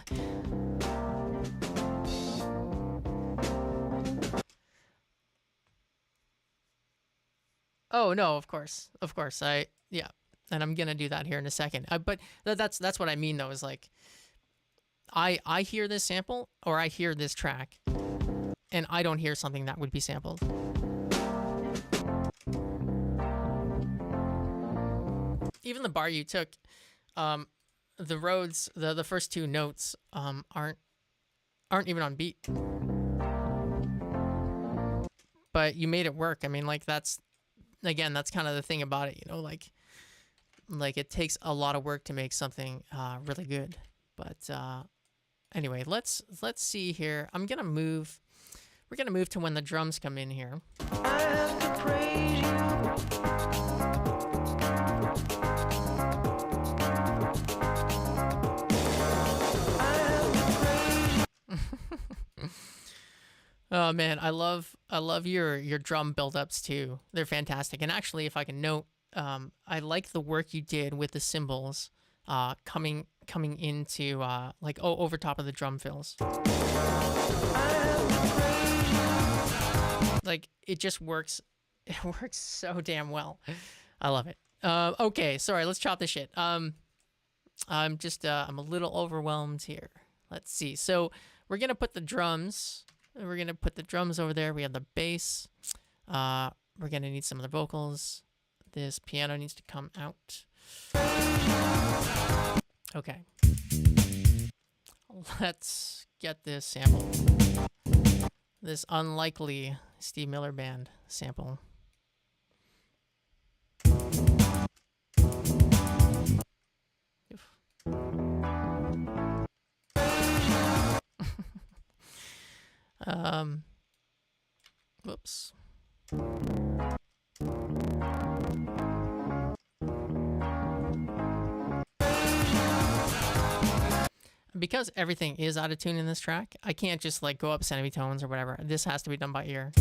Oh no, of course, yeah, and I'm gonna do that here in a second. But that's what I mean, though, is like, I hear this sample, or I hear this track, and I don't hear something that would be sampled. Even the bar you took, the Rhodes, the first two notes aren't even on beat, but you made it work. I mean, like, that's kind of the thing about it, like it takes a lot of work to make something really good. But anyway, let's see here. We're gonna move to when the drums come in here. I have to praise you. Oh man, I love your drum build-ups too. They're fantastic. And actually, if I can note, I like the work you did with the cymbals coming into like over top of the drum fills. Like it just works. It works so damn well. I love it. Okay, sorry. Let's chop this shit. I'm a little overwhelmed here. Let's see. So we're gonna put the drums. We're gonna put the drums over there. We have the bass. We're gonna need some of the vocals. This piano needs to come out. Okay. Let's get this sample. This unlikely Steve Miller Band sample. Whoops. Because everything is out of tune in this track, I can't just like go up semitones or whatever. This has to be done by ear.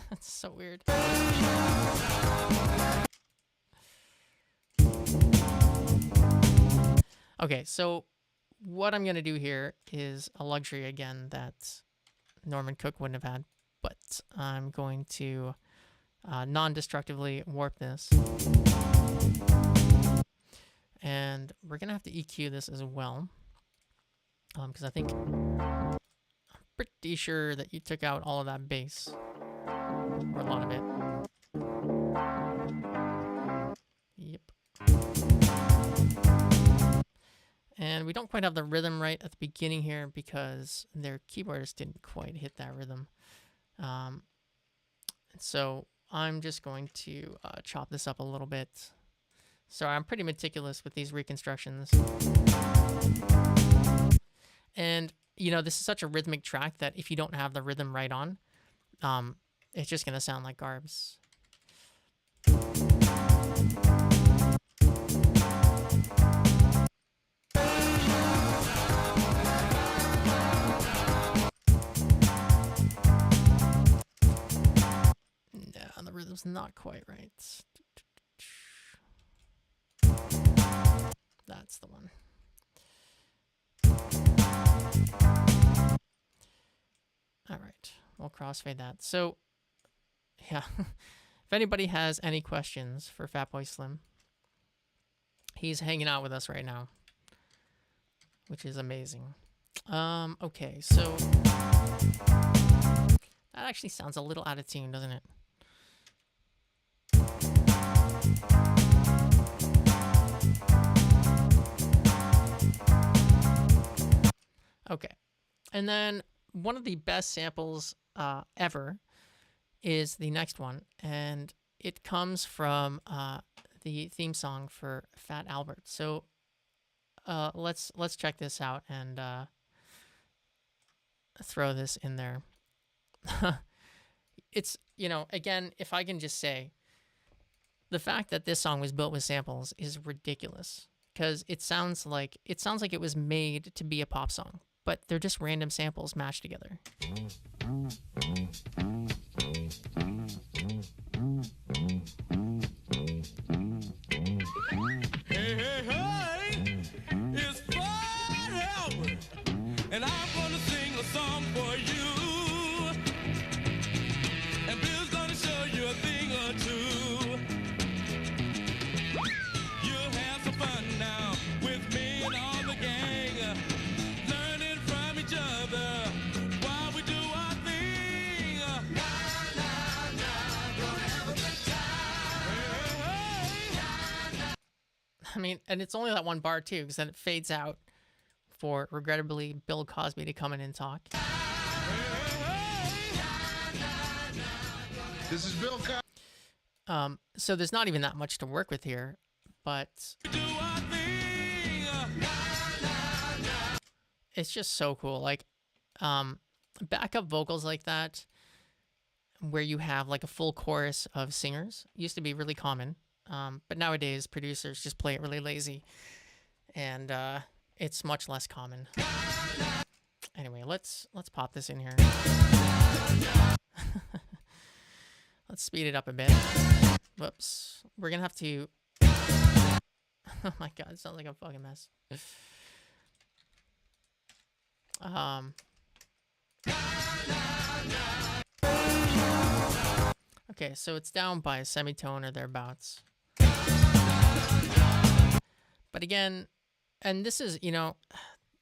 That's so weird. Okay, so what I'm going to do here is a luxury again that Norman Cook wouldn't have had, but I'm going to non-destructively warp this. And we're going to have to EQ this as well, because I think I'm pretty sure that you took out all of that bass, or a lot of it. Yep. And we don't quite have the rhythm right at the beginning here because their keyboardist didn't quite hit that rhythm. So I'm just going to chop this up a little bit. Sorry, I'm pretty meticulous with these reconstructions. And, you know, this is such a rhythmic track that if you don't have the rhythm right on, it's just going to sound like garbs. No, the rhythm's not quite right. That's the one. All right, we'll crossfade that. So, yeah, if anybody has any questions for Fatboy Slim, he's hanging out with us right now, which is amazing. Okay, so that actually sounds a little out of tune, doesn't it? Okay, and then one of the best samples ever is the next one, and it comes from the theme song for Fat Albert. So let's check this out and throw this in there. It's, you know, again, if I can just say, the fact that this song was built with samples is ridiculous because it sounds like it was made to be a pop song, but they're just random samples mashed together. Hey, hey, hey, it's Fat Albert, and I'm gonna sing a song for you. And Bill's gonna show you a thing or two. You'll have some fun now with me and all the gang, learning from each other while we do our thing. Na, na, na, gonna have a good time. Hey, hey, hey. I mean, and it's only that one bar too, because then it fades out for, regrettably, Bill Cosby to come in and talk. This is Bill Cosby. So there's not even that much to work with here, but it's just so cool. Like, backup vocals like that, where you have like a full chorus of singers, used to be really common. But nowadays producers just play it really lazy, and it's much less common. Anyway, let's pop this in here. Let's speed it up a bit. Whoops. We're gonna have to. Oh my god, it sounds like a fucking mess. Okay, so it's down by a semitone or thereabouts. But again, and this is, you know,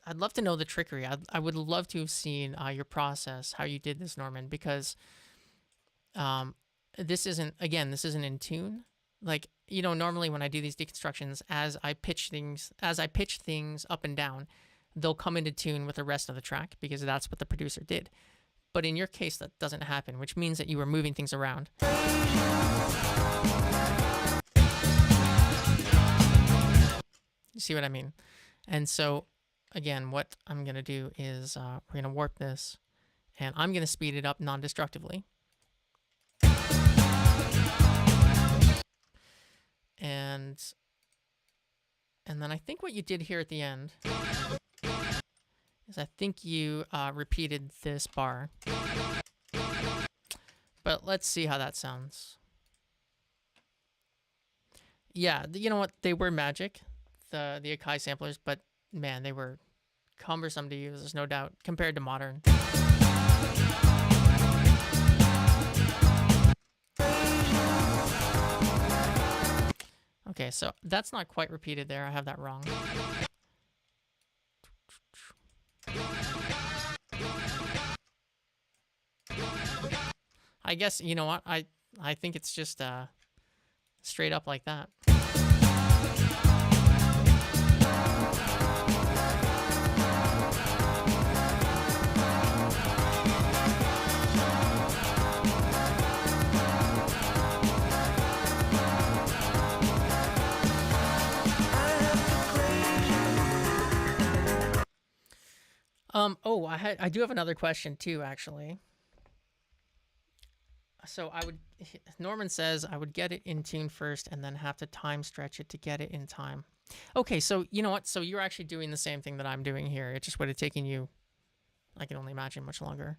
I'd love to know the trickery. I would love to have seen your process, how you did this, Norman, because this isn't in tune. Like, you know, normally when I do these deconstructions, as I pitch things up and down, they'll come into tune with the rest of the track because that's what the producer did. But in your case, that doesn't happen, which means that you were moving things around. You see what I mean? And so, again, what I'm going to do is we're going to warp this, and I'm going to speed it up non-destructively. And then I think what you did here at the end is I think you repeated this bar. But let's see how that sounds. Yeah, you know what? They were magic, the Akai samplers, but man, they were cumbersome to use, there's no doubt, compared to modern. Okay, so that's not quite repeated there. I have that wrong. I guess, you know what? I think it's just straight up like that. Oh, I do have another question too, actually. So Norman says I would get it in tune first and then have to time stretch it to get it in time. Okay, so you know what? So you're actually doing the same thing that I'm doing here. It just would have taken you, I can only imagine, much longer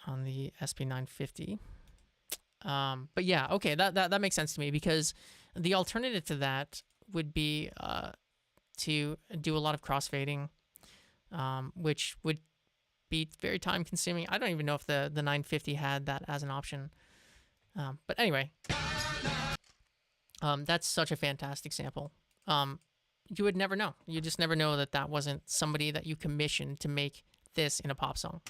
on the SP950. But yeah, okay, that makes sense to me, because the alternative to that would be to do a lot of crossfading, which would be very time consuming. I don't even know if the 950 had that as an option. But anyway, that's such a fantastic sample. You would never know. You just never know that wasn't somebody that you commissioned to make this in a pop song.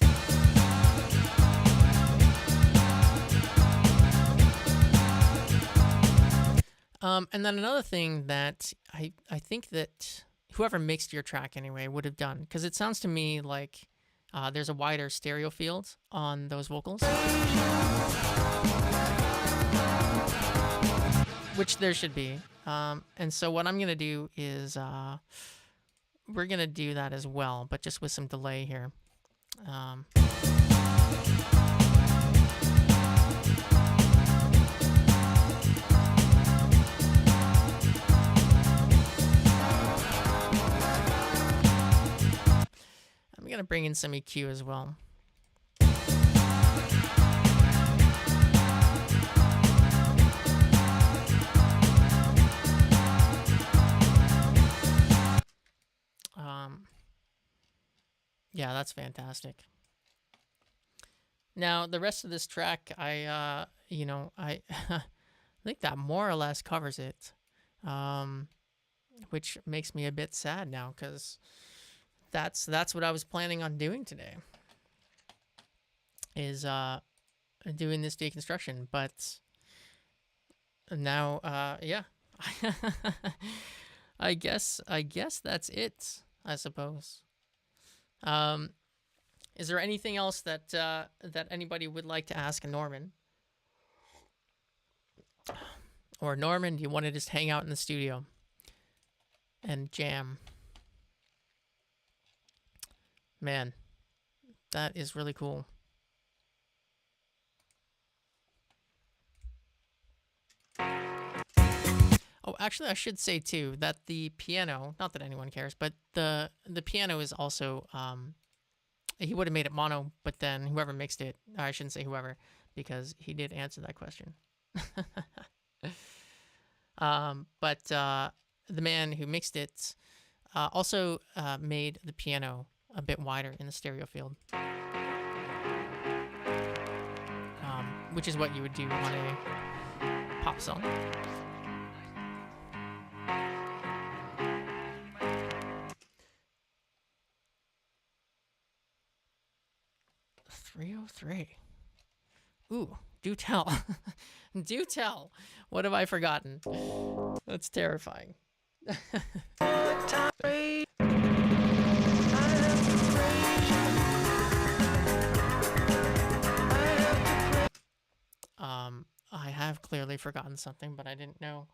And then another thing that I think that whoever mixed your track anyway would have done, because it sounds to me like there's a wider stereo field on those vocals, which there should be. And so what I'm going to do is we're going to do that as well, but just with some delay here. I'm going to bring in some EQ as well. Yeah, that's fantastic. Now, the rest of this track, I think that more or less covers it, which makes me a bit sad now, because that's what I was planning on doing today, is doing this deconstruction. But now, yeah, I guess that's it, I suppose. Is there anything else that anybody would like to ask Norman? Or Norman, do you want to just hang out in the studio and jam? Man, that is really cool. Oh, actually, I should say too that the piano, not that anyone cares, but the piano is also he would have made it mono, but then whoever mixed it, I shouldn't say whoever, because he did answer that question. But the man who mixed it also made the piano a bit wider in the stereo field, which is what you would do on a pop song. .303. Ooh, do tell. Do tell. What have I forgotten? That's terrifying. I have clearly forgotten something, but I didn't know.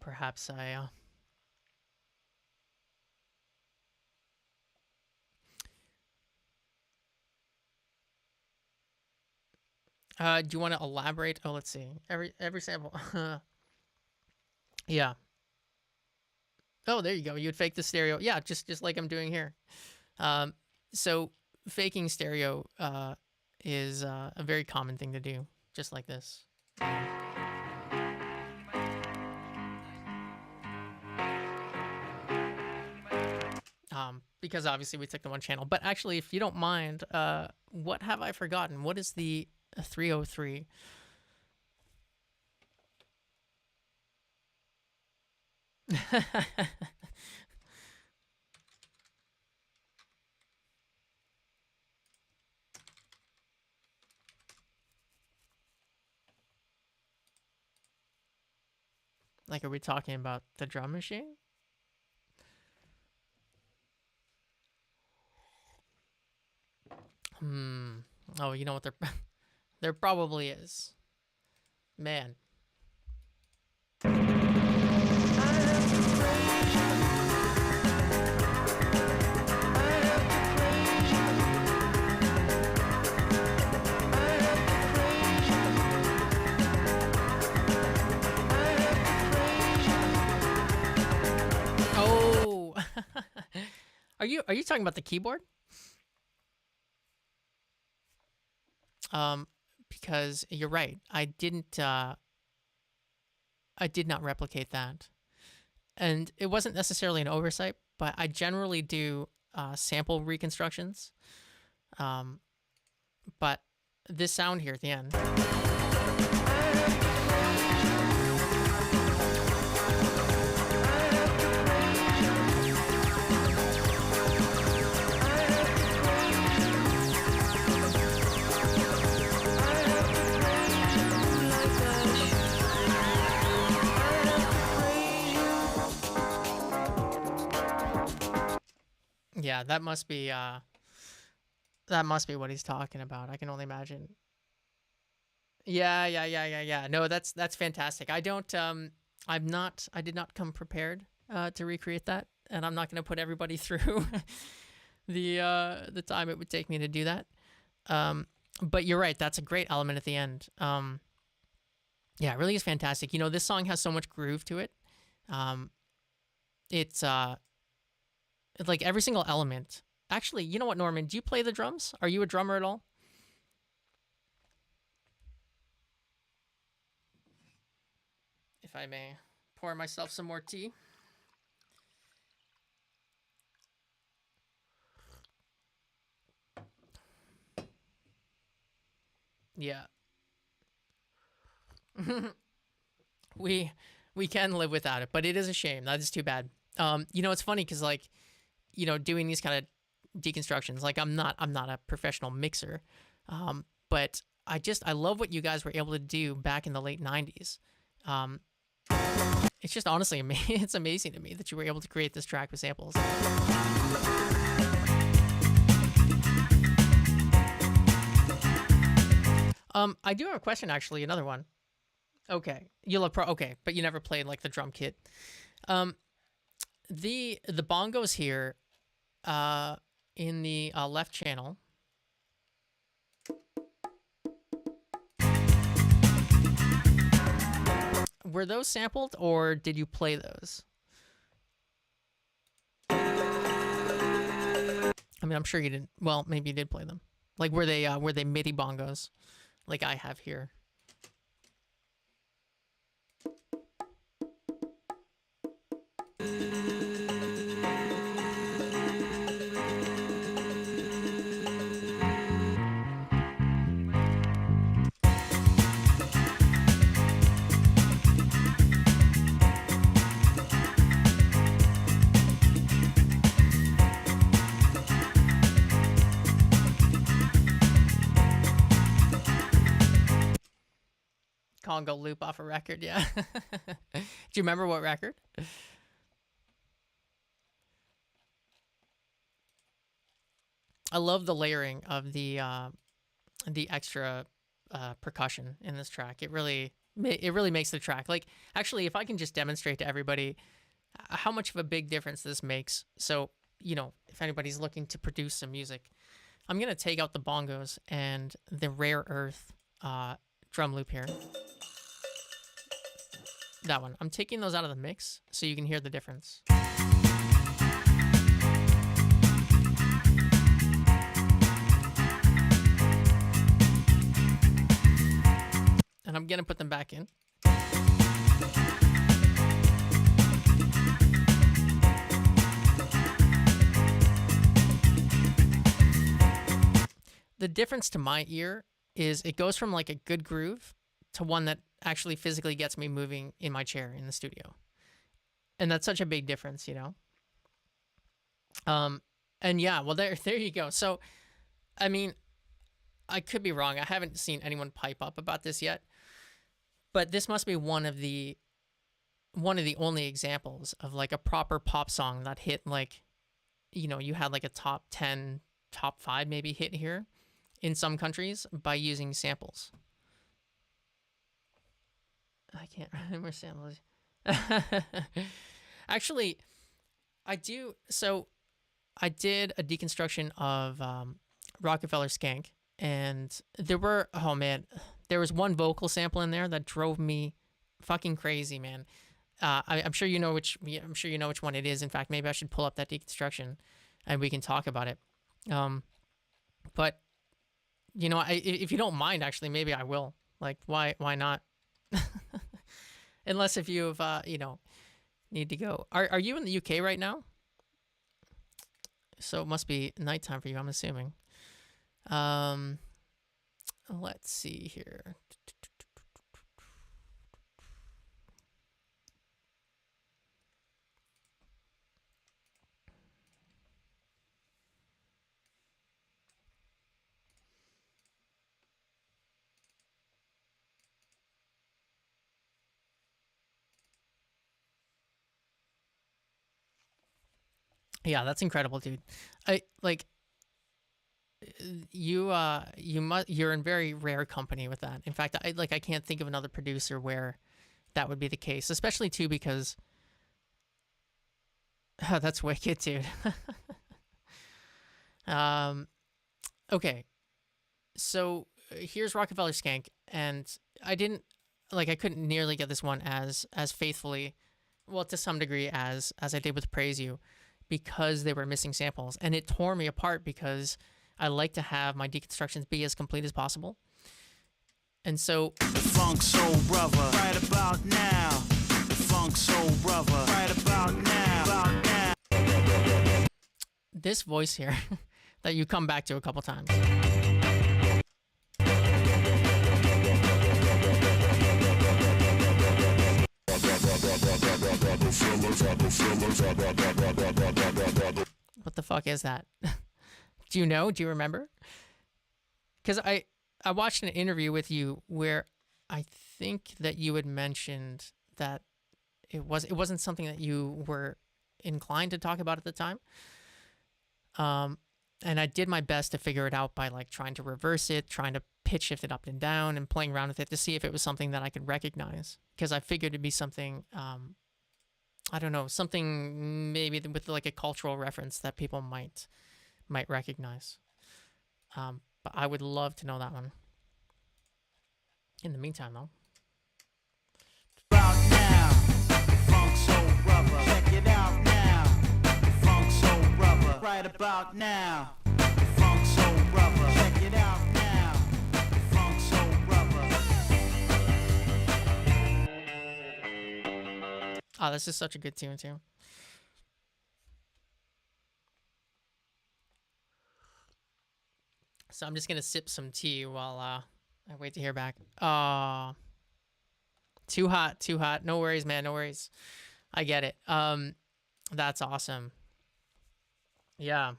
Perhaps I do you want to elaborate? Oh, let's see. Every sample. Yeah. Oh, there you go. You would fake the stereo. Yeah, just like I'm doing here. So faking stereo is a very common thing to do, just like this. Because obviously we took the one channel. But actually, if you don't mind, what have I forgotten? What is the 303? Like, are we talking about the drum machine? Oh, you know what? There probably is. Man. Oh. Are you talking about the keyboard? Because you're right. I did not replicate that. And it wasn't necessarily an oversight, but I generally do sample reconstructions. But this sound here at the end. Yeah, that must be what he's talking about. I can only imagine. Yeah. No, that's fantastic. I don't I did not come prepared to recreate that, and I'm not going to put everybody through the time it would take me to do that. But you're right, that's a great element at the end. Yeah, it really is fantastic. You know, this song has so much groove to it. It's like every single element. Actually, you know what, Norman? Do you play the drums? Are you a drummer at all? If I may pour myself some more tea. Yeah. we can live without it, but it is a shame. That is too bad. You know, it's funny because, like, you know, doing these kind of deconstructions, like I'm not a professional mixer, but I love what you guys were able to do back in the late 90s. It's just honestly amazing. It's amazing to me that you were able to create this track with samples. I do have a question, actually, another one. Okay, okay, but you never played like the drum kit. The bongos here, in the left channel. Were those sampled, or did you play those? I mean, I'm sure you didn't. Well, maybe you did play them. Like were they MIDI bongos, like I have here? Congo loop off a record, yeah. Do you remember what record? I love the layering of the extra percussion in this track. It really makes the track. Like, actually, if I can just demonstrate to everybody how much of a big difference this makes. So, you know, if anybody's looking to produce some music, I'm gonna take out the bongos and the rare earth drum loop here. That one. I'm taking those out of the mix so you can hear the difference. And I'm gonna put them back in. The difference to my ear is it goes from like a good groove to one that actually physically gets me moving in my chair in the studio. And that's such a big difference, you know? And yeah, well, there you go. So, I mean, I could be wrong. I haven't seen anyone pipe up about this yet, but this must be one of the only examples of like a proper pop song that hit like, you know, you had like a top 10, top 5 maybe hit here in some countries by using samples. I can't remember samples. Actually, I do. So I did a deconstruction of Rockefeller Skank, and there were, oh man, there was one vocal sample in there that drove me fucking crazy, man. I'm sure you know which one it is. In fact, maybe I should pull up that deconstruction and we can talk about it. But you know, if you don't mind, actually, maybe I will. Like, why not? Unless if you've, you know, need to go. Are you in the UK right now? So it must be nighttime for you, I'm assuming. Let's see here. Yeah, that's incredible, dude. You're in very rare company with that. In fact, I can't think of another producer where that would be the case, especially too because oh, that's wicked, dude. Okay. So here's Rockefeller Skank, and I couldn't nearly get this one as faithfully, well, to some degree as I did with Praise You, because they were missing samples, and it tore me apart because I like to have my deconstructions be as complete as possible. And so the funk soul brother right about now. The funk soul brother right about now. This voice here that you come back to a couple times. What the fuck is that? Do you know? Do you remember? Because I watched an interview with you where I think that you had mentioned that it wasn't something that you were inclined to talk about at the time. And I did my best to figure it out by like trying to reverse it, trying to pitch shift it up and down, and playing around with it to see if it was something that I could recognize. Because I figured it'd be something, I don't know, something maybe with like a cultural reference that people might recognize. But I would love to know that one. In the meantime, though. About now, the funk soul brother. Check it out now. The funk soul brother right right about now. The Funk Soul Brother. Check it out now. The Funk Soul Brother. Oh, this is such a good tune too. So I'm just gonna sip some tea while I wait to hear back. Too hot, too hot. No worries, man. No worries. I get it. That's awesome. Yeah.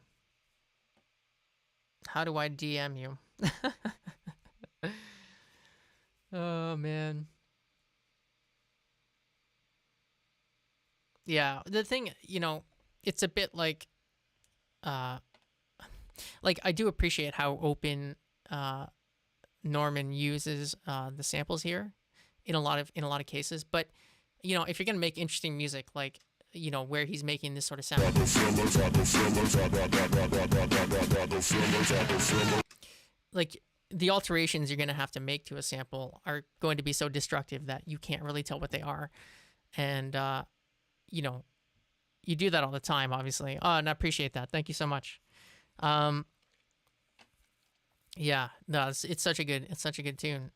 How do I DM you? Oh man. Yeah, the thing, it's a bit like I do appreciate how open Norman uses the samples here in a lot of cases, but if you're going to make interesting music like where he's making this sort of sound, like the alterations you're going to have to make to a sample are going to be so destructive that you can't really tell what they are. And you do that all the time, obviously. Oh, and I appreciate that. Thank you so much. Yeah, no, it's such a good tune.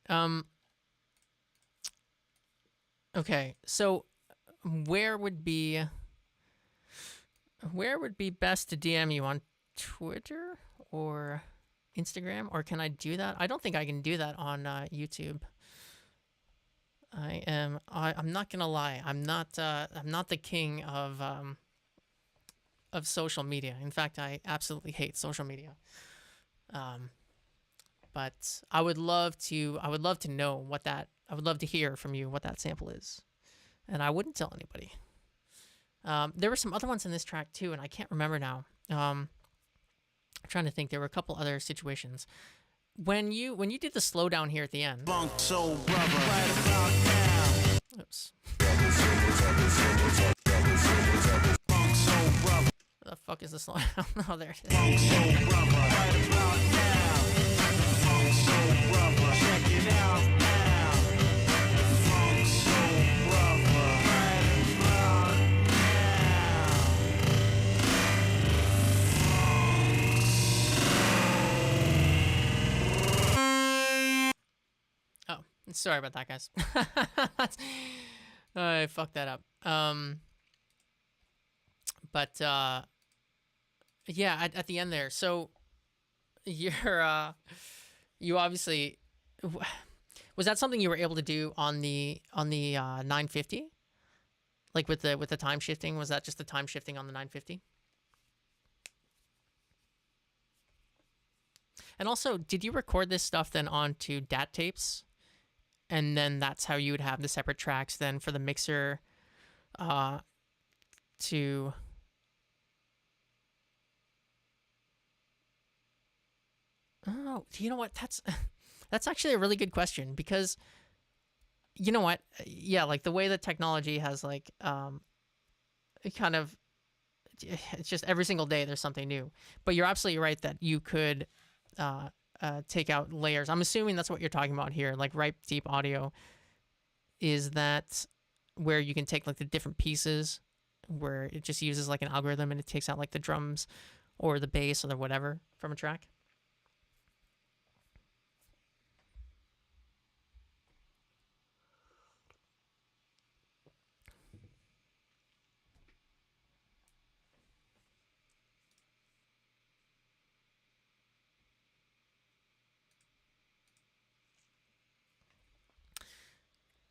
Okay, so where would be best to DM you, on Twitter or Instagram, or can I do that? I don't think I can do that on YouTube. I'm not gonna lie. I'm not the king of social media. In fact, I absolutely hate social media. But I would love to know what that. I would love to hear from you what that sample is, and I wouldn't tell anybody. There were some other ones in this track too, and I can't remember now. I'm trying to think. There were a couple other situations. When you did the slowdown here at the end. Funk Soul Brother. Right about now. Oops. Funk Soul Brother. Where the fuck is the slowdown? Oh, there it is. Funk Soul Brother. Right about now. Funk Soul Brother. Check it out now. Funk Soul Brother. Right about Oh, sorry about that, guys. I fucked that up. But yeah, at the end there. So you're you obviously, was that something you were able to do on the 950? Like with the time shifting, was that just the time shifting on the 950? And also, did you record this stuff then onto DAT tapes? And then that's how you would have the separate tracks then for the mixer to... Oh, you know what? That's actually a really good question, because you know what? Yeah, like the way that technology has it kind of, it's just every single day there's something new. But you're absolutely right that you could take out layers. I'm assuming that's what you're talking about here. Like Ripe Deep Audio, is that where you can take like the different pieces, where it just uses like an algorithm and it takes out like the drums or the bass or the whatever from a track?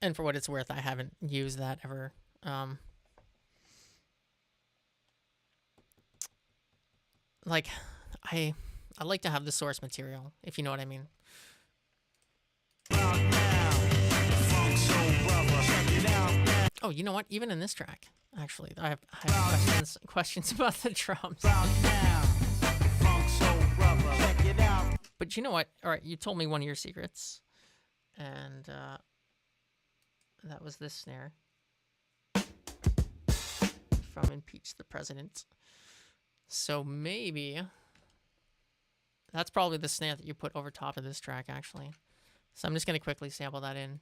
And for what it's worth, I haven't used that ever. Like, I like to have the source material, if you know what I mean. Oh, you know what? Even in this track, actually, I have questions about the drums. But you know what? All right, you told me one of your secrets, and that was this snare from Impeach the President. So maybe that's probably the snare that you put over top of this track, actually. So I'm just going to quickly sample that in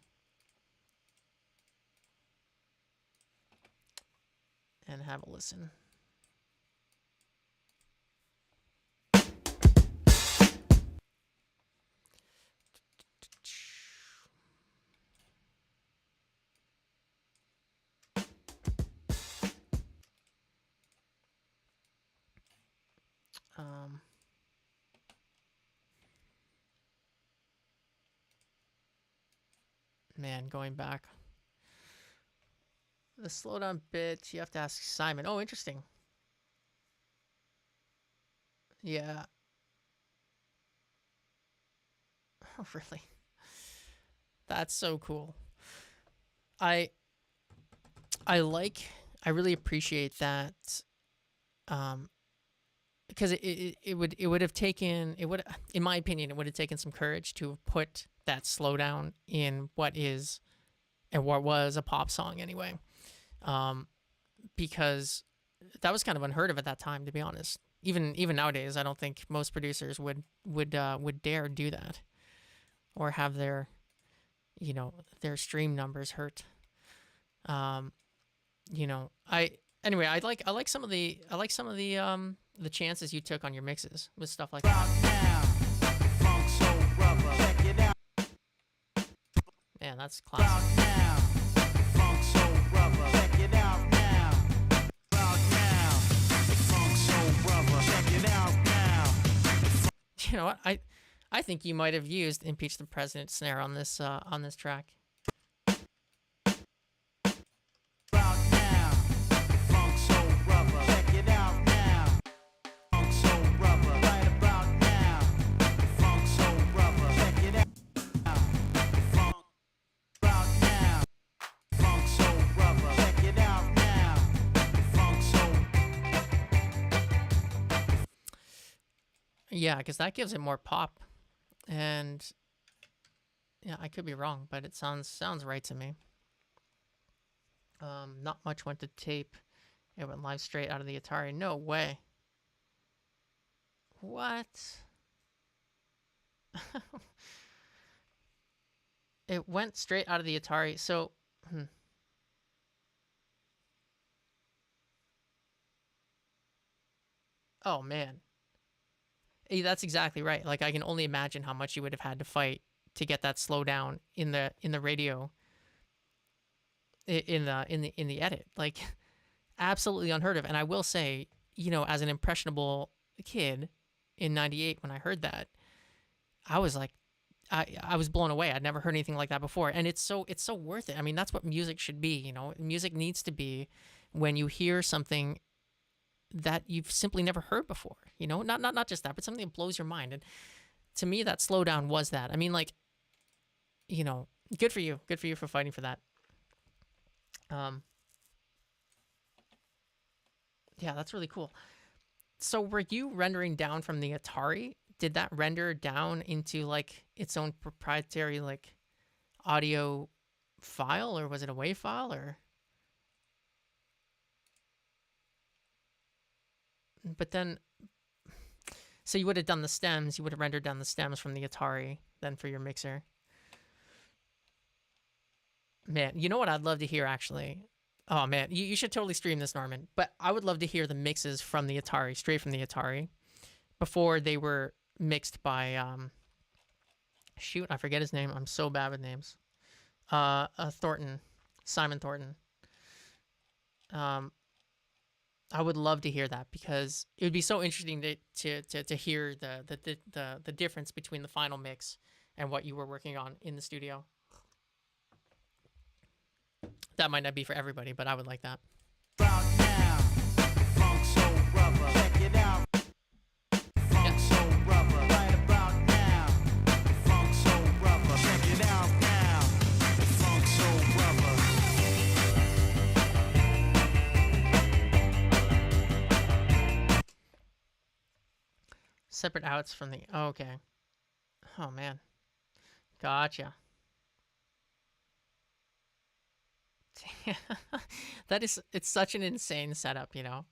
and have a listen. Um, man, going back. The slowdown bit, you have to ask Simon. Oh, interesting. Yeah. Oh, really? That's so cool. I I like I really appreciate that um because it would have taken it would in my opinion it would have taken some courage to have put that slowdown in what is and what was a pop song anyway. Um because that was kind of unheard of at that time, to be honest. Even nowadays, I don't think most producers would dare do that or have their their stream numbers hurt. Um, I anyway, I like some of the chances you took on your mixes with stuff like that. Man, that's classic. You know what? I think you might have used "Impeach the President" snare on this track. Yeah, because that gives it more pop, and yeah, I could be wrong, but it sounds right to me. Not much went to tape. It went live straight out of the Atari. No way. What? It went straight out of the Atari. So, oh man, that's exactly right. Like I can only imagine how much you would have had to fight to get that slowdown in the radio, in the edit. Like absolutely unheard of. And I will say, as an impressionable kid in '98 when I heard that, I was like, I was blown away. I'd never heard anything like that before, and it's so worth it. I mean, that's what music should be. Music needs to be when you hear something that you've simply never heard before. Not just that, but something that blows your mind. And to me, that slowdown was that. I mean, like, good for you. Good for you for fighting for that. Yeah, that's really cool. So were you rendering down from the Atari? Did that render down into like its own proprietary like audio file, or was it a WAV file, or? But then, so you would have done the stems. You would have rendered down the stems from the Atari then for your mixer. Man, you know what I'd love to hear actually? Oh man, you should totally stream this, Norman. But I would love to hear the mixes from the Atari, straight from the Atari, before they were mixed by shoot, I forget his name. I'm so bad with names. Thornton, Simon Thornton. I would love to hear that because it would be so interesting to hear the difference between the final mix and what you were working on in the studio. That might not be for everybody, but I would like that. Separate outs from the... Oh, okay. Oh, man. Gotcha. It's such an insane setup, Yeah,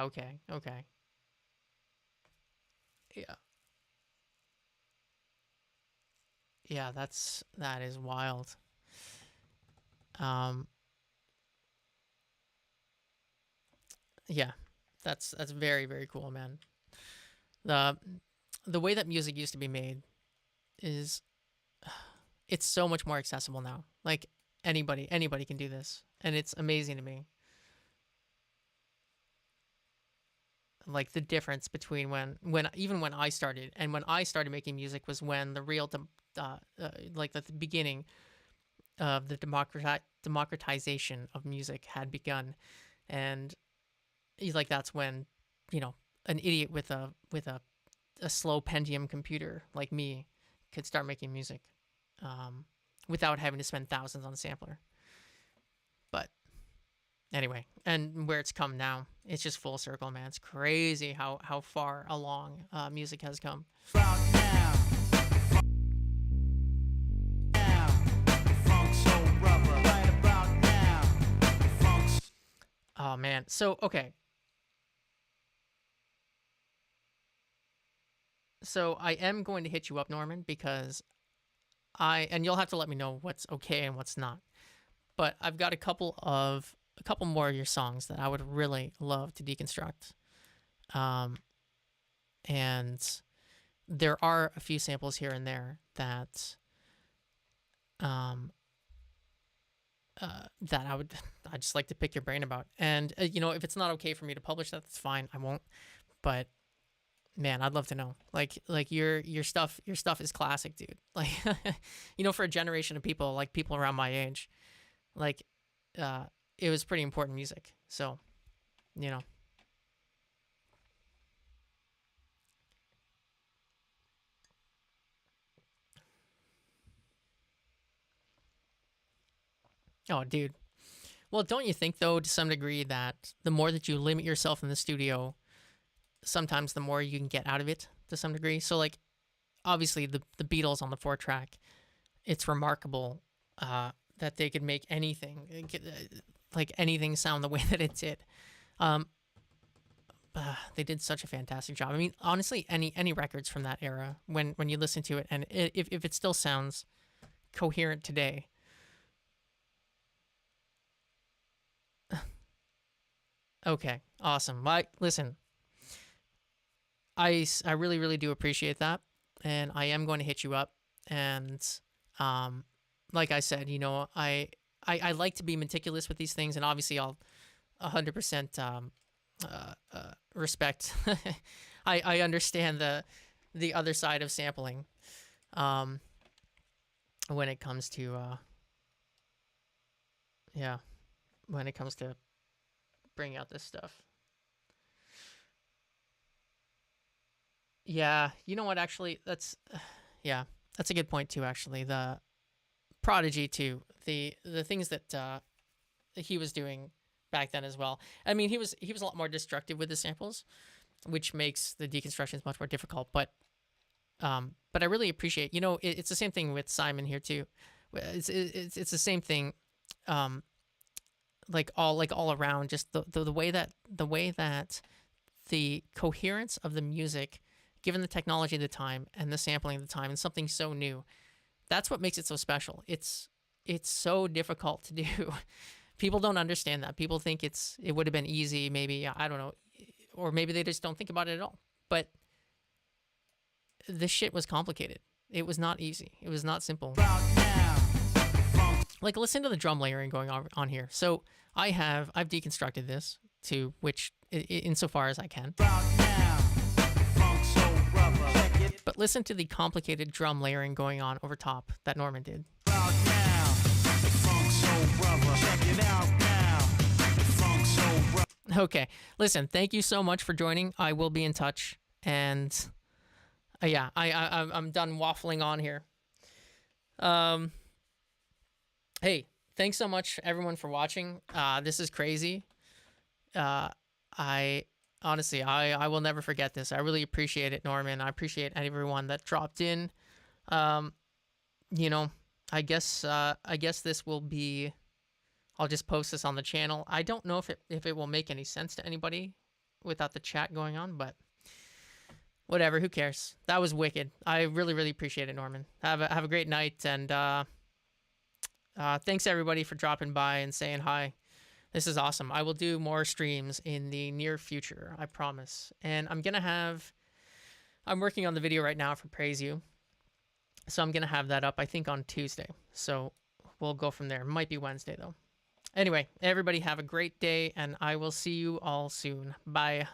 okay. Yeah. Yeah, that is wild. Yeah. That's very, very cool, man. The way that music used to be made is it's so much more accessible now. Like anybody can do this, and it's amazing to me. like the difference between when even when I started and when I started making music was when the real like the beginning of the democratization of music had begun, and like that's when, you know, an idiot with a slow Pentium computer like me could start making music, without having to spend thousands on a sampler. But anyway, and where it's come now, it's just full circle, man. It's crazy how far along music has come. About now. Now. Funk Soul Brother. Right about now. Funk. Oh man. So okay. So I am going to hit you up, Norman, because and you'll have to let me know what's okay and what's not. But I've got a couple more of your songs that I would really love to deconstruct. And there are a few samples here and there that that I'd just like to pick your brain about. And you know, if it's not okay for me to publish that, that's fine. I won't. But man, I'd love to know. Like your stuff is classic, dude. Like, you know, for a generation of people, like people around my age, like it was pretty important music. So, you know. Oh, dude. Well, don't you think, though, to some degree, that the more that you limit yourself in the studio, sometimes the more you can get out of it to some degree? So, like, obviously, the Beatles on the 4-track, it's remarkable that they could make anything, like anything sound the way that it did. They did such a fantastic job. I mean, honestly, any records from that era, when you listen to it, and if it still sounds coherent today. Okay, awesome. Listen, I really, really do appreciate that, and I am going to hit you up. And like I said, you know, I like to be meticulous with these things, and obviously I'll 100% respect. I understand the other side of sampling when it comes to when it comes to bring out this stuff. Yeah, you know what? Actually, that's a good point too. Actually, the Prodigy too, the things that he was doing back then as well. I mean, he was a lot more destructive with the samples, which makes the deconstructions much more difficult. But I really appreciate. You know, it's the same thing with Simon here too. It's the same thing. Like all around, just the way that the coherence of the music, given the technology of the time and the sampling of the time, and something so new, that's what makes it so special. It's so difficult to do. People don't understand that. People think it would have been easy, maybe, I don't know, or maybe they just don't think about it at all. But this shit was complicated. It was not easy. It was not simple. Like, listen to the drum layering going on here. So I've deconstructed this to which, insofar as I can. But listen to the complicated drum layering going on over top that Norman did. Okay, listen, thank you so much for joining. I will be in touch. And yeah, I'm done waffling on here. Hey, thanks so much, everyone, for watching. This is crazy. I honestly will never forget this. I really appreciate it, Norman. I appreciate everyone that dropped in. You know, I guess this will be. I'll just post this on the channel. I don't know if it will make any sense to anybody without the chat going on, but whatever. Who cares? That was wicked. I really, really appreciate it, Norman. Have a great night, and thanks everybody for dropping by and saying hi. This is awesome. I will do more streams in the near future, I promise. And I'm working on the video right now for Praise You. So I'm going to have that up, I think, on Tuesday. So we'll go from there. It might be Wednesday, though. Anyway, everybody have a great day, and I will see you all soon. Bye.